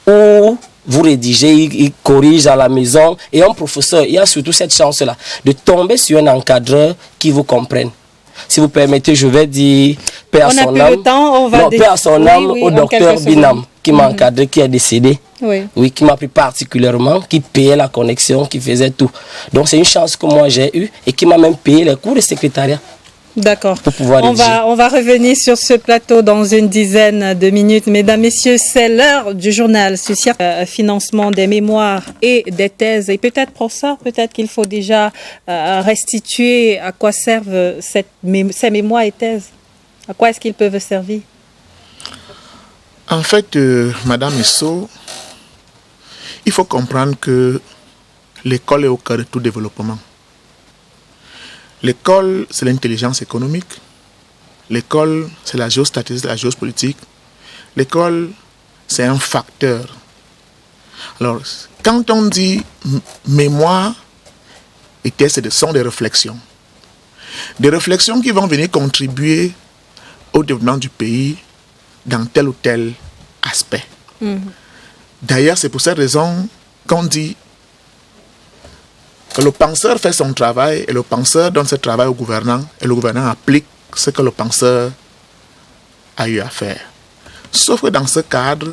où vous rédigez, ils corrigent à la maison. Et un professeur, il y a surtout cette chance-là de tomber sur un encadreur qui vous comprenne. Si vous permettez, je vais dire paix à son âme, au docteur Binam qui m'a encadré, qui est décédé. Oui, qui m'a pris particulièrement, qui payait la connexion, qui faisait tout. Donc c'est une chance que moi j'ai eue et qui m'a même payé les cours de secrétariat. D'accord. On va revenir sur ce plateau dans une dizaine de minutes. Mesdames, Messieurs, c'est l'heure du journal sur financement des mémoires et des thèses. Et peut-être pour ça, peut-être qu'il faut déjà restituer à quoi servent ces mémoires et thèses. À quoi est-ce qu'ils peuvent servir? En fait, Madame Esso, il faut comprendre que l'école est au cœur de tout développement. L'école, c'est l'intelligence économique. L'école, c'est la géostatistique, la géopolitique. L'école, c'est un facteur. Alors, quand on dit mémoire et ce sont des réflexions. Des réflexions qui vont venir contribuer au développement du pays dans tel ou tel aspect. D'ailleurs, c'est pour cette raison qu'on dit que le penseur fait son travail et le penseur donne ce travail au gouvernant et le gouvernant applique ce que le penseur a eu à faire. Sauf que dans ce cadre,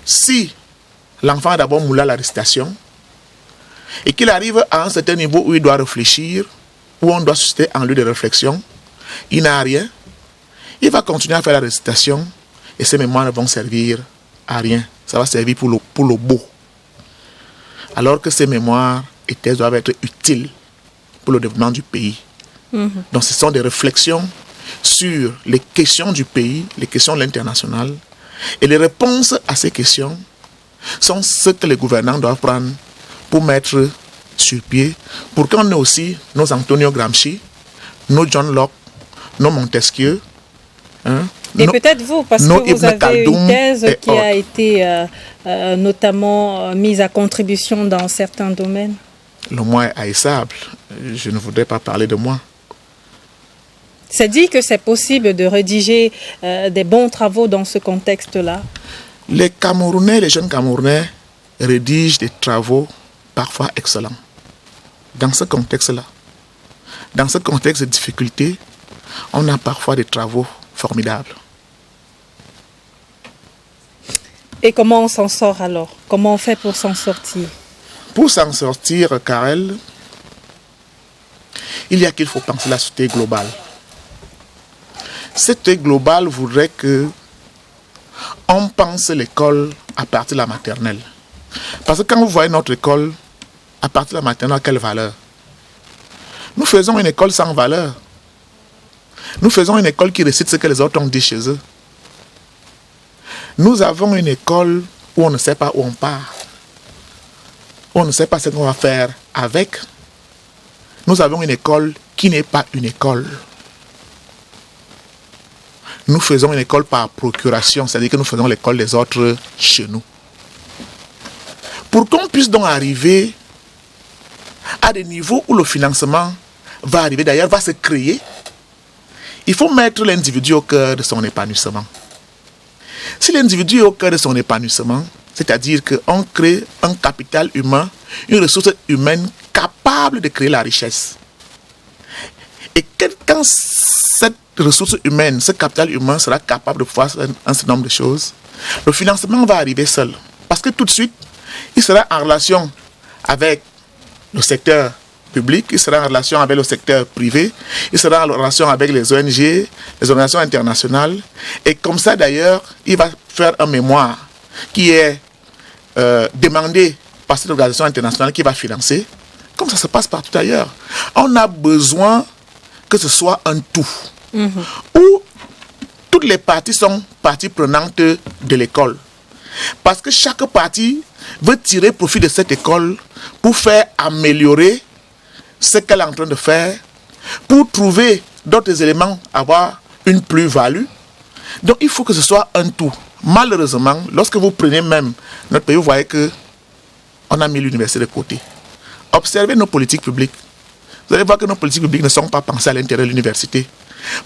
si l'enfant a d'abord moulé à la récitation et qu'il arrive à un certain niveau où il doit réfléchir, où on doit susciter en lui des réflexions, il n'a rien, il va continuer à faire la récitation et ses mémoires ne vont servir à rien. Ça va servir pour le beau. Alors que ces mémoires et thèses doivent être utiles pour le développement du pays. Donc ce sont des réflexions sur les questions du pays, les questions de l'international. Et les réponses à ces questions sont ce que les gouvernants doivent prendre pour mettre sur pied, pour qu'on ait aussi nos Antonio Gramsci, nos John Locke, nos Montesquieu. Et peut-être vous, parce que vous avez une thèse qui a été notamment mise à contribution dans certains domaines. Le moi est haïssable. Je ne voudrais pas parler de moi. C'est dit que c'est possible de rédiger des bons travaux dans ce contexte-là. Les Camerounais, les jeunes Camerounais rédigent des travaux parfois excellents. Dans ce contexte-là, dans ce contexte de difficulté, on a parfois des travaux formidables. Et comment on s'en sort alors? Comment on fait pour s'en sortir? Pour s'en sortir, Karel, il y a qu'il faut penser la société globale. Cette société globale voudrait que on pense l'école à partir de la maternelle. Parce que quand vous voyez notre école, à partir de la maternelle, quelle valeur? Nous faisons une école sans valeur. Nous faisons une école qui récite ce que les autres ont dit chez eux. Nous avons une école où on ne sait pas où on part. On ne sait pas ce qu'on va faire avec. Nous avons une école qui n'est pas une école. Nous faisons une école par procuration, c'est-à-dire que nous faisons l'école des autres chez nous. Pour qu'on puisse donc arriver à des niveaux où le financement va arriver, d'ailleurs va se créer, il faut mettre l'individu au cœur de son épanouissement. Si l'individu est au cœur de son épanouissement, c'est-à-dire qu'on crée un capital humain, une ressource humaine capable de créer la richesse. Et quand cette ressource humaine, ce capital humain sera capable de faire un certain nombre de choses, le financement va arriver seul. Parce que tout de suite, il sera en relation avec le secteur public, il sera en relation avec le secteur privé, il sera en relation avec les ONG, les organisations internationales. Et comme ça d'ailleurs, il va faire un mémoire qui est demandé par cette organisation internationale qui va financer, comme ça se passe partout ailleurs. On a besoin que ce soit un tout, où toutes les parties sont parties prenantes de l'école. Parce que chaque partie veut tirer profit de cette école pour faire améliorer ce qu'elle est en train de faire, pour trouver d'autres éléments, avoir une plus-value. Donc il faut que ce soit un tout. Malheureusement, lorsque vous prenez même notre pays, vous voyez qu'on a mis l'université de côté. Observez nos politiques publiques. Vous allez voir que nos politiques publiques ne sont pas pensées à l'intérieur de l'université.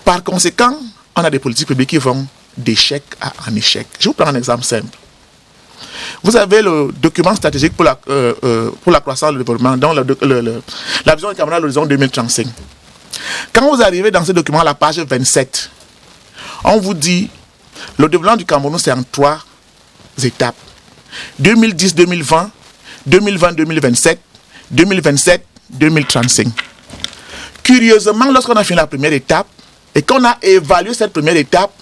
Par conséquent, on a des politiques publiques qui vont d'échec en échec. Je vous prends un exemple simple. Vous avez le document stratégique pour la croissance et le développement, dans la vision du Cameroun à l'horizon 2035. Quand vous arrivez dans ce document à la page 27, on vous dit le développement du Cameroun, c'est en 3 étapes. 2010-2020, 2020-2027, 2027-2035. Curieusement, lorsqu'on a fini la première étape et qu'on a évalué cette première étape,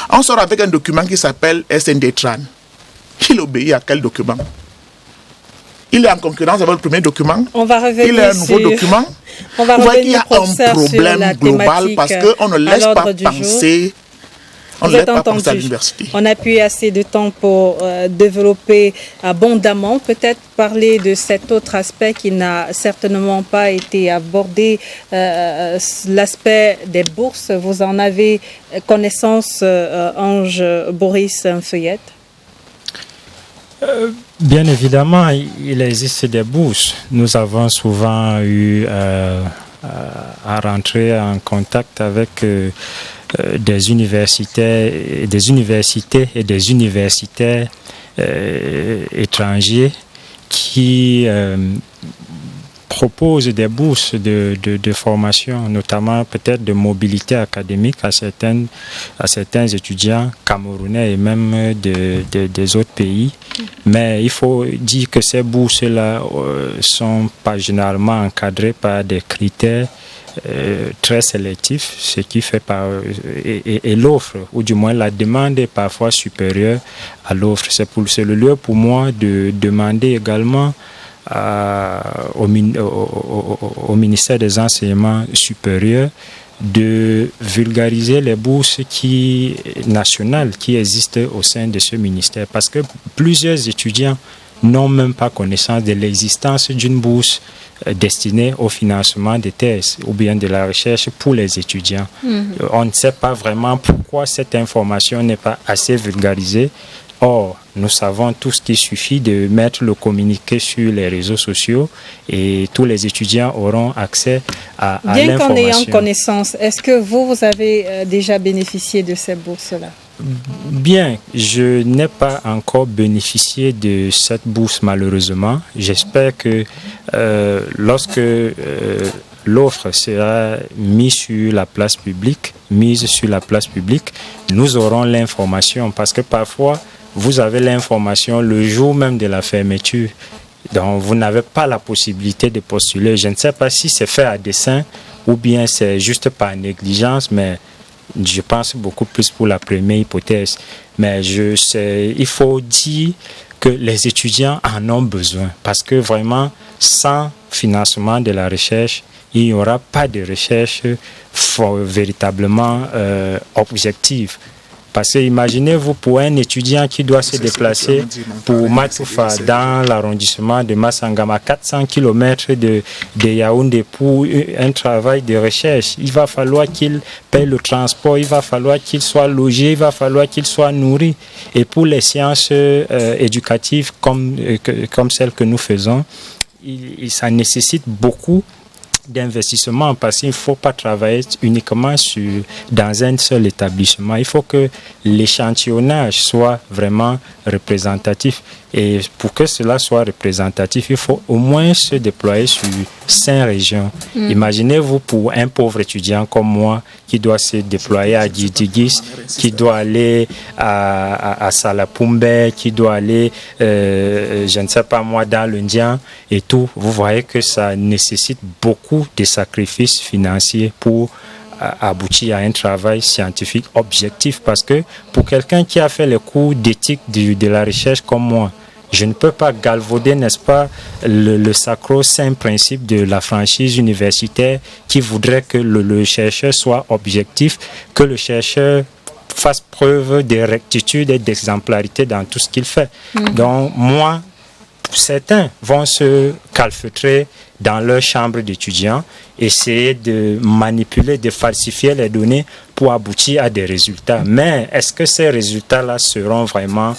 on sort avec un document qui s'appelle SND-TRAN. Il obéit à quel document? Il est en concurrence avec le premier document. On va revenir il est un nouveau document. On va Vous voyez qu'il y revenir, a un problème global parce qu'on ne laisse pas penser. On ne laisse pas penser à l'université. On a pu assez de temps pour développer abondamment, peut-être parler de cet autre aspect qui n'a certainement pas été abordé, l'aspect des bourses. Vous en avez connaissance, Ange Boris Feuillette? Bien évidemment, il existe des bourses. Nous avons souvent eu à rentrer en contact avec des universités et des universitaires étrangers qui proposent des bourses de formation, notamment peut-être de mobilité académique à certains étudiants camerounais et même des autres pays. Mais il faut dire que ces bourses-là sont pas généralement encadrées par des critères très sélectifs, ce qui fait et l'offre, ou du moins la demande est parfois supérieure à l'offre. C'est le lieu pour moi de demander également au ministère des enseignements supérieurs de vulgariser les bourses nationales qui existent au sein de ce ministère, parce que plusieurs étudiants n'ont même pas connaissance de l'existence d'une bourse destinée au financement des thèses ou bien de la recherche pour les étudiants. On ne sait pas vraiment pourquoi cette information n'est pas assez vulgarisée. Or, nous savons tous qu'il suffit de mettre le communiqué sur les réseaux sociaux et tous les étudiants auront accès à l'information. Bien qu'en ayant connaissance, est-ce que vous avez déjà bénéficié de ces bourses-là? Bien, je n'ai pas encore bénéficié de cette bourse malheureusement. J'espère que lorsque l'offre sera mise sur la place publique, nous aurons l'information, parce que parfois vous avez l'information le jour même de la fermeture. Donc vous n'avez pas la possibilité de postuler. Je ne sais pas si c'est fait à dessein ou bien c'est juste par négligence, mais je pense beaucoup plus pour la première hypothèse. Mais il faut dire que les étudiants en ont besoin, parce que vraiment, sans financement de la recherche, il n'y aura pas de recherche véritablement objective. Parce que imaginez-vous, pour un étudiant qui doit se déplacer pour Matoufa dans l'arrondissement de Massangama, 400 km de Yaoundé pour un travail de recherche, il va falloir qu'il paye le transport, il va falloir qu'il soit logé, il va falloir qu'il soit nourri. Et pour les sciences éducatives comme celles que nous faisons, ça nécessite beaucoup d'investissement, parce qu'il ne faut pas travailler uniquement dans un seul établissement. Il faut que l'échantillonnage soit vraiment représentatif. Et pour que cela soit représentatif, il faut au moins se déployer sur 5 régions. Imaginez-vous pour un pauvre étudiant comme moi qui doit se déployer à Djidigis, qui doit aller à Salapumbe, qui doit aller, je ne sais pas moi, dans l'Indien et tout. Vous voyez que ça nécessite beaucoup de sacrifices financiers pour aboutir à un travail scientifique objectif, parce que pour quelqu'un qui a fait les cours d'éthique de la recherche comme moi, je ne peux pas galvauder, n'est-ce pas, le sacro-saint principe de la franchise universitaire qui voudrait que le chercheur soit objectif, que le chercheur fasse preuve de rectitude et d'exemplarité dans tout ce qu'il fait. Donc moi, certains vont se calfeutrer dans leur chambre d'étudiants, essayer de manipuler, de falsifier les données pour aboutir à des résultats. Mais est-ce que ces résultats-là seront vraiment,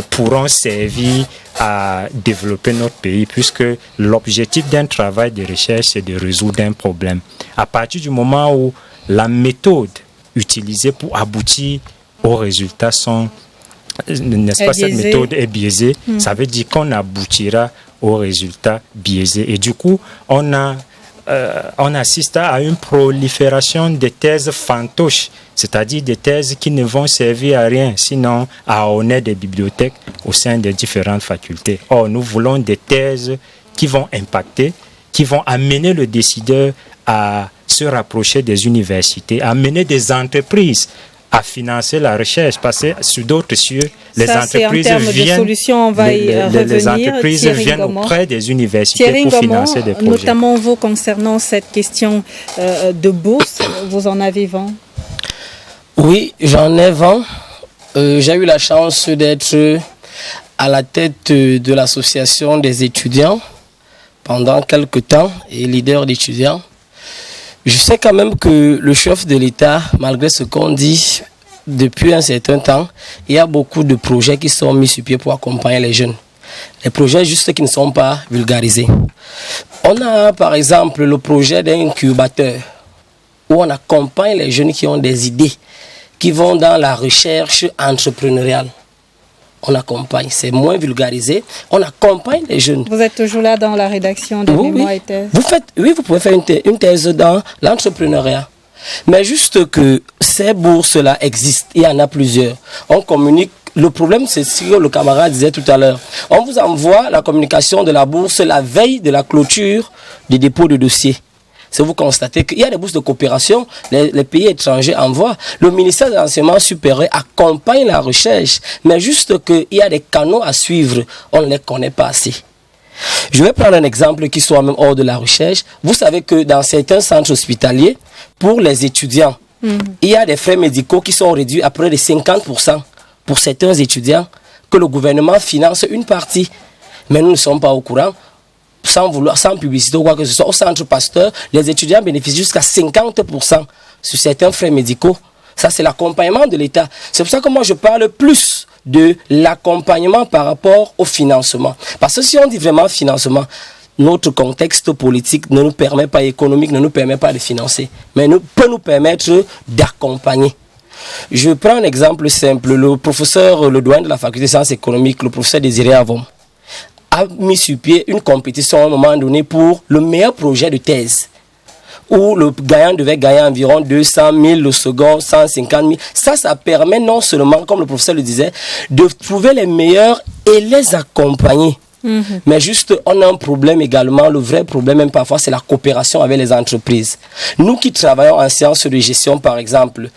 pourront servir à développer notre pays, puisque l'objectif d'un travail de recherche, c'est de résoudre un problème. À partir du moment où la méthode utilisée pour aboutir aux résultats n'est-ce pas, cette méthode est biaisée, ça veut dire qu'on aboutira aux résultats biaisés. Et du coup, on assiste à une prolifération de thèses fantoches, c'est-à-dire des thèses qui ne vont servir à rien, sinon à orner des bibliothèques au sein des différentes facultés. Or, nous voulons des thèses qui vont impacter, qui vont amener le décideur à se rapprocher des universités, à amener des entreprises à financer la recherche, parce que sur d'autres cieux, les entreprises viennent auprès des universités Thierry pour financer des projets. Notamment vous, concernant cette question de bourse, vous en avez vent? Oui, j'en ai vent. J'ai eu la chance d'être à la tête de l'association des étudiants pendant quelques temps et leader d'étudiants. Je sais quand même que le chef de l'État, malgré ce qu'on dit, depuis un certain temps, il y a beaucoup de projets qui sont mis sur pied pour accompagner les jeunes. Les projets juste qui ne sont pas vulgarisés. On a par exemple le projet d'un incubateur où on accompagne les jeunes qui ont des idées, qui vont dans la recherche entrepreneuriale. On accompagne, c'est moins vulgarisé, on accompagne les jeunes. Vous êtes toujours là dans la rédaction des mémoires et thèses? Vous pouvez faire une thèse dans l'entrepreneuriat. Mais juste que ces bourses-là existent, il y en a plusieurs. On communique. Le problème, c'est ce que le camarade disait tout à l'heure. On vous envoie la communication de la bourse la veille de la clôture du dépôt de dossier. Si vous constatez qu'il y a des bourses de coopération, les pays étrangers envoient. Le ministère de l'Enseignement supérieur accompagne la recherche, mais juste qu'il y a des canaux à suivre, on ne les connaît pas assez. Je vais prendre un exemple qui soit même hors de la recherche. Vous savez que dans certains centres hospitaliers, pour les étudiants, il y a des frais médicaux qui sont réduits à près de 50% pour certains étudiants, que le gouvernement finance une partie. Mais nous ne sommes pas au courant. Sans publicité ou quoi que ce soit, au centre Pasteur, les étudiants bénéficient jusqu'à 50% sur certains frais médicaux. Ça, c'est l'accompagnement de l'État. C'est pour ça que moi, je parle plus de l'accompagnement par rapport au financement. Parce que si on dit vraiment financement, notre contexte politique ne nous permet pas, économique ne nous permet pas de financer, mais peut nous permettre d'accompagner. Je prends un exemple simple. Le doyen de la faculté de sciences économiques, le professeur Désiré Avom, a mis sur pied une compétition à un moment donné pour le meilleur projet de thèse, où le gagnant devait gagner environ 200 000, le second 150 000. Ça permet non seulement, comme le professeur le disait, de trouver les meilleurs et les accompagner. Mais juste, on a un problème également, le vrai problème même parfois, c'est la coopération avec les entreprises. Nous qui travaillons en sciences de gestion, par exemple,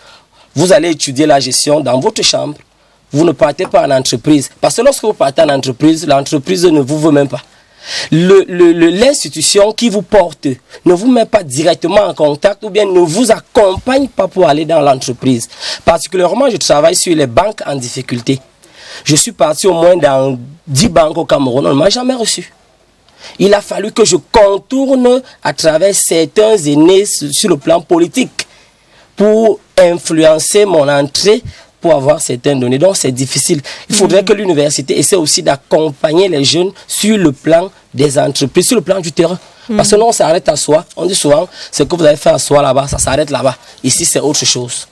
vous allez étudier la gestion dans votre chambre. Vous ne partez pas en entreprise. Parce que lorsque vous partez en entreprise, l'entreprise ne vous veut même pas. L'institution qui vous porte ne vous met pas directement en contact ou bien ne vous accompagne pas pour aller dans l'entreprise. Particulièrement, je travaille sur les banques en difficulté. Je suis parti au moins dans 10 banques au Cameroun. On ne m'a jamais reçu. Il a fallu que je contourne à travers certains aînés sur le plan politique pour influencer mon entrée pour avoir certaines données. Donc c'est difficile. Il faudrait que l'université essaie aussi d'accompagner les jeunes sur le plan des entreprises, sur le plan du terrain. Parce que non, on s'arrête à soi. On dit souvent, ce que vous avez fait à soi là-bas, ça s'arrête là-bas. Ici, c'est autre chose.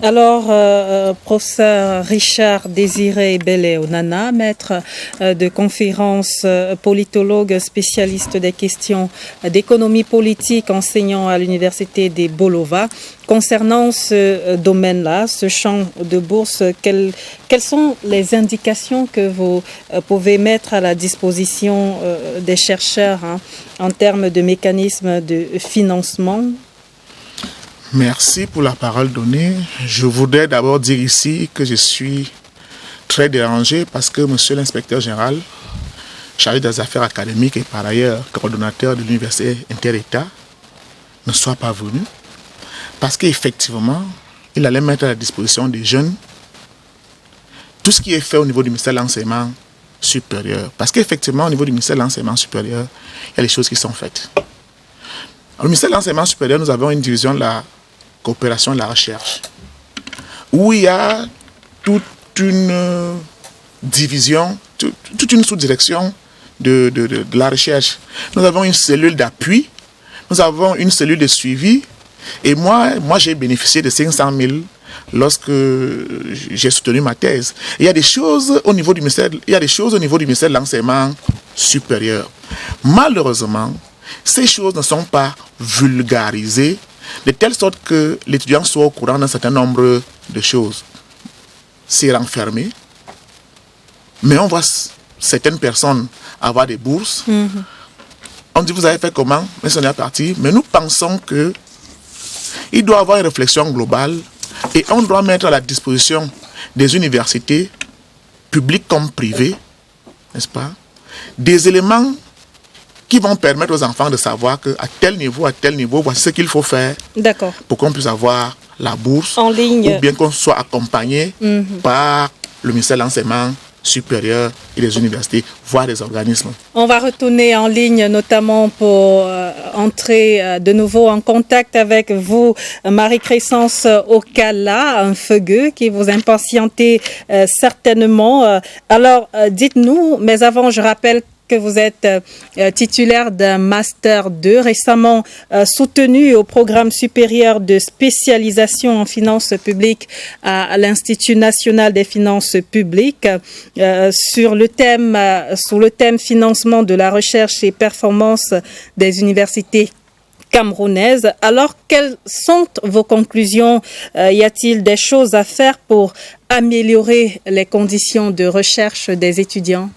Alors, professeur Richard Désiré Bélé Onana, maître de conférence, politologue spécialiste des questions d'économie politique, enseignant à l'université des Bolova. Concernant ce domaine-là, ce champ de bourse, quelles sont les indications que vous pouvez mettre à la disposition des chercheurs en termes de mécanismes de financement? Merci pour la parole donnée. Je voudrais d'abord dire ici que je suis très dérangé parce que monsieur l'inspecteur général, chargé des affaires académiques et par ailleurs coordonnateur de l'université inter-État, ne soit pas venu. Parce qu'effectivement, il allait mettre à la disposition des jeunes tout ce qui est fait au niveau du ministère de l'enseignement supérieur. Parce qu'effectivement, au niveau du ministère de l'enseignement supérieur, il y a des choses qui sont faites. Au ministère de l'enseignement supérieur, nous avons une division de la coopération et de la recherche, où il y a toute une division, toute une sous-direction de la recherche. Nous avons une cellule d'appui, nous avons une cellule de suivi, et moi j'ai bénéficié de 500 000 lorsque j'ai soutenu ma thèse. Il y a des choses au niveau du ministère, de l'enseignement supérieur. Malheureusement, ces choses ne sont pas vulgarisées de telle sorte que l'étudiant soit au courant d'un certain nombre de choses. C'est renfermé, mais on voit certaines personnes avoir des bourses. On dit, vous avez fait comment? Mais ce n'est pas parti. Mais nous pensons qu'il doit y avoir une réflexion globale et on doit mettre à la disposition des universités, publiques comme privées, n'est-ce pas, des éléments qui vont permettre aux enfants de savoir qu'à tel niveau, voici ce qu'il faut faire pour qu'on puisse avoir la bourse en ligne, ou bien qu'on soit accompagné par le ministère de l'enseignement supérieures et des universités, voire des organismes. On va retourner en ligne notamment pour entrer de nouveau en contact avec vous, Marie-Crescence Okala, un feugueux qui vous impatientez certainement. Alors, dites-nous, mais avant, je rappelle que vous êtes titulaire d'un Master 2, récemment soutenu au programme supérieur de spécialisation en finances publiques à l'Institut national des finances publiques sous le thème financement de la recherche et performance des universités camerounaises. Alors, quelles sont vos conclusions? Y a-t-il des choses à faire pour améliorer les conditions de recherche des étudiants?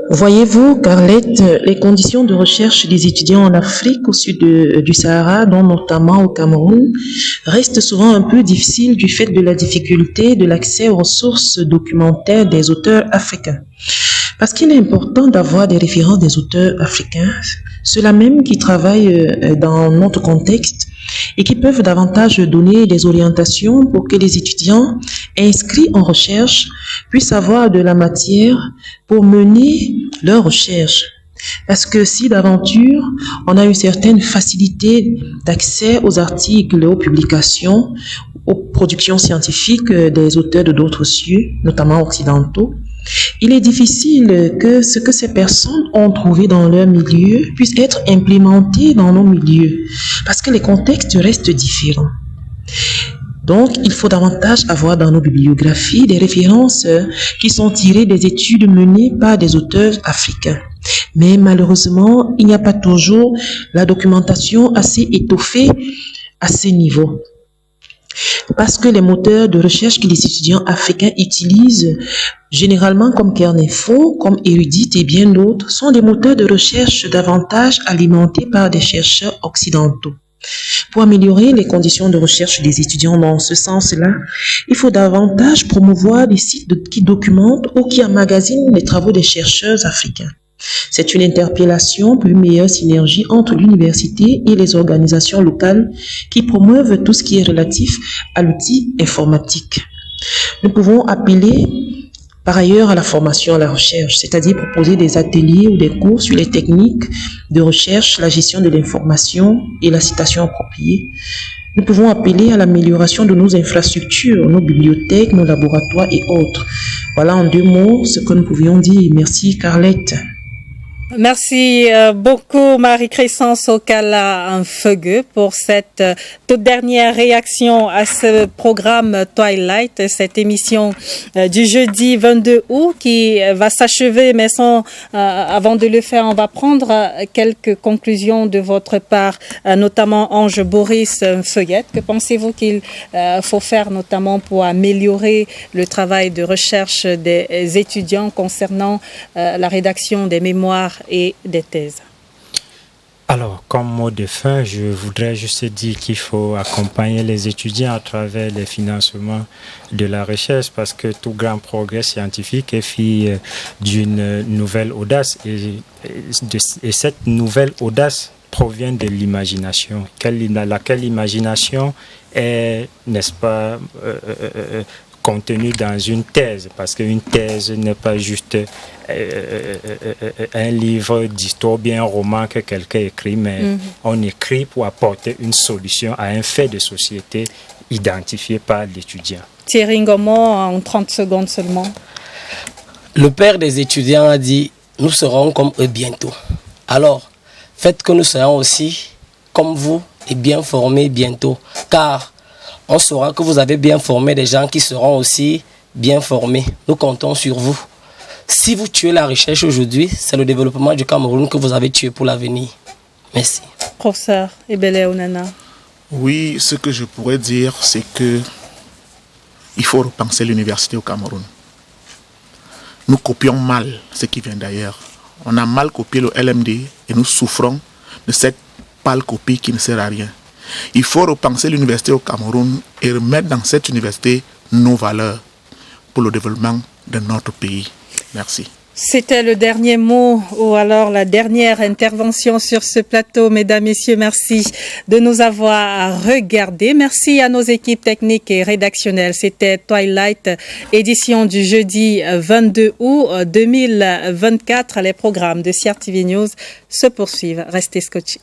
Voyez-vous, Carlette, les conditions de recherche des étudiants en Afrique au sud du Sahara, dont notamment au Cameroun, restent souvent un peu difficiles du fait de la difficulté de l'accès aux ressources documentaires des auteurs africains. Parce qu'il est important d'avoir des références des auteurs africains, ceux-là même qui travaillent dans notre contexte et qui peuvent davantage donner des orientations pour que les étudiants inscrits en recherche puissent avoir de la matière pour mener leur recherche. Parce que si d'aventure, on a une certaine facilité d'accès aux articles, aux publications, aux productions scientifiques des auteurs de d'autres cieux, notamment occidentaux, il est difficile que ce que ces personnes ont trouvé dans leur milieu puisse être implémenté dans nos milieux, parce que les contextes restent différents. Donc, il faut davantage avoir dans nos bibliographies des références qui sont tirées des études menées par des auteurs africains. Mais malheureusement, il n'y a pas toujours la documentation assez étoffée à ce niveau. Parce que les moteurs de recherche que les étudiants africains utilisent, généralement comme Kernefo, comme Erudite et bien d'autres, sont des moteurs de recherche davantage alimentés par des chercheurs occidentaux. Pour améliorer les conditions de recherche des étudiants dans ce sens-là, il faut davantage promouvoir des sites qui documentent ou qui emmagasinent les travaux des chercheurs africains. C'est une interpellation pour une meilleure synergie entre l'université et les organisations locales qui promeuvent tout ce qui est relatif à l'outil informatique. Nous pouvons appeler par ailleurs à la formation à la recherche, c'est-à-dire proposer des ateliers ou des cours sur les techniques de recherche, la gestion de l'information et la citation appropriée. Nous pouvons appeler à l'amélioration de nos infrastructures, nos bibliothèques, nos laboratoires et autres. Voilà en 2 mots ce que nous pouvions dire. Merci Carlette. Merci beaucoup Marie-Crescence Okala Feugueux pour cette toute dernière réaction à ce programme Twilight, cette émission du jeudi 22 août qui va s'achever, mais avant de le faire, on va prendre quelques conclusions de votre part, notamment Ange Boris Feuillette. Que pensez-vous qu'il faut faire notamment pour améliorer le travail de recherche des étudiants concernant la rédaction des mémoires et des thèses? Alors, comme mot de fin, je voudrais juste dire qu'il faut accompagner les étudiants à travers les financements de la recherche parce que tout grand progrès scientifique est fait d'une nouvelle audace et cette nouvelle audace provient de l'imagination. Laquelle imagination est, n'est-ce pas, contenu dans une thèse, parce qu'une thèse n'est pas juste un livre d'histoire, bien un roman que quelqu'un écrit, mais on écrit pour apporter une solution à un fait de société identifié par l'étudiant. Thierry Ngomon, en 30 secondes seulement. Le père des étudiants a dit, nous serons comme eux bientôt. Alors, faites que nous soyons aussi comme vous et bien formés bientôt, car on saura que vous avez bien formé des gens qui seront aussi bien formés. Nous comptons sur vous. Si vous tuez la recherche aujourd'hui, c'est le développement du Cameroun que vous avez tué pour l'avenir. Merci. Professeur Ebele Onana. Oui, ce que je pourrais dire, c'est que il faut repenser l'université au Cameroun. Nous copions mal ce qui vient d'ailleurs. On a mal copié le LMD et nous souffrons de cette pâle copie qui ne sert à rien. Il faut repenser l'université au Cameroun et remettre dans cette université nos valeurs pour le développement de notre pays. Merci. C'était le dernier mot ou alors la dernière intervention sur ce plateau. Mesdames, Messieurs, merci de nous avoir regardés. Merci à nos équipes techniques et rédactionnelles. C'était Twilight, édition du jeudi 22 août 2024. Les programmes de CRTV News se poursuivent. Restez scotchés.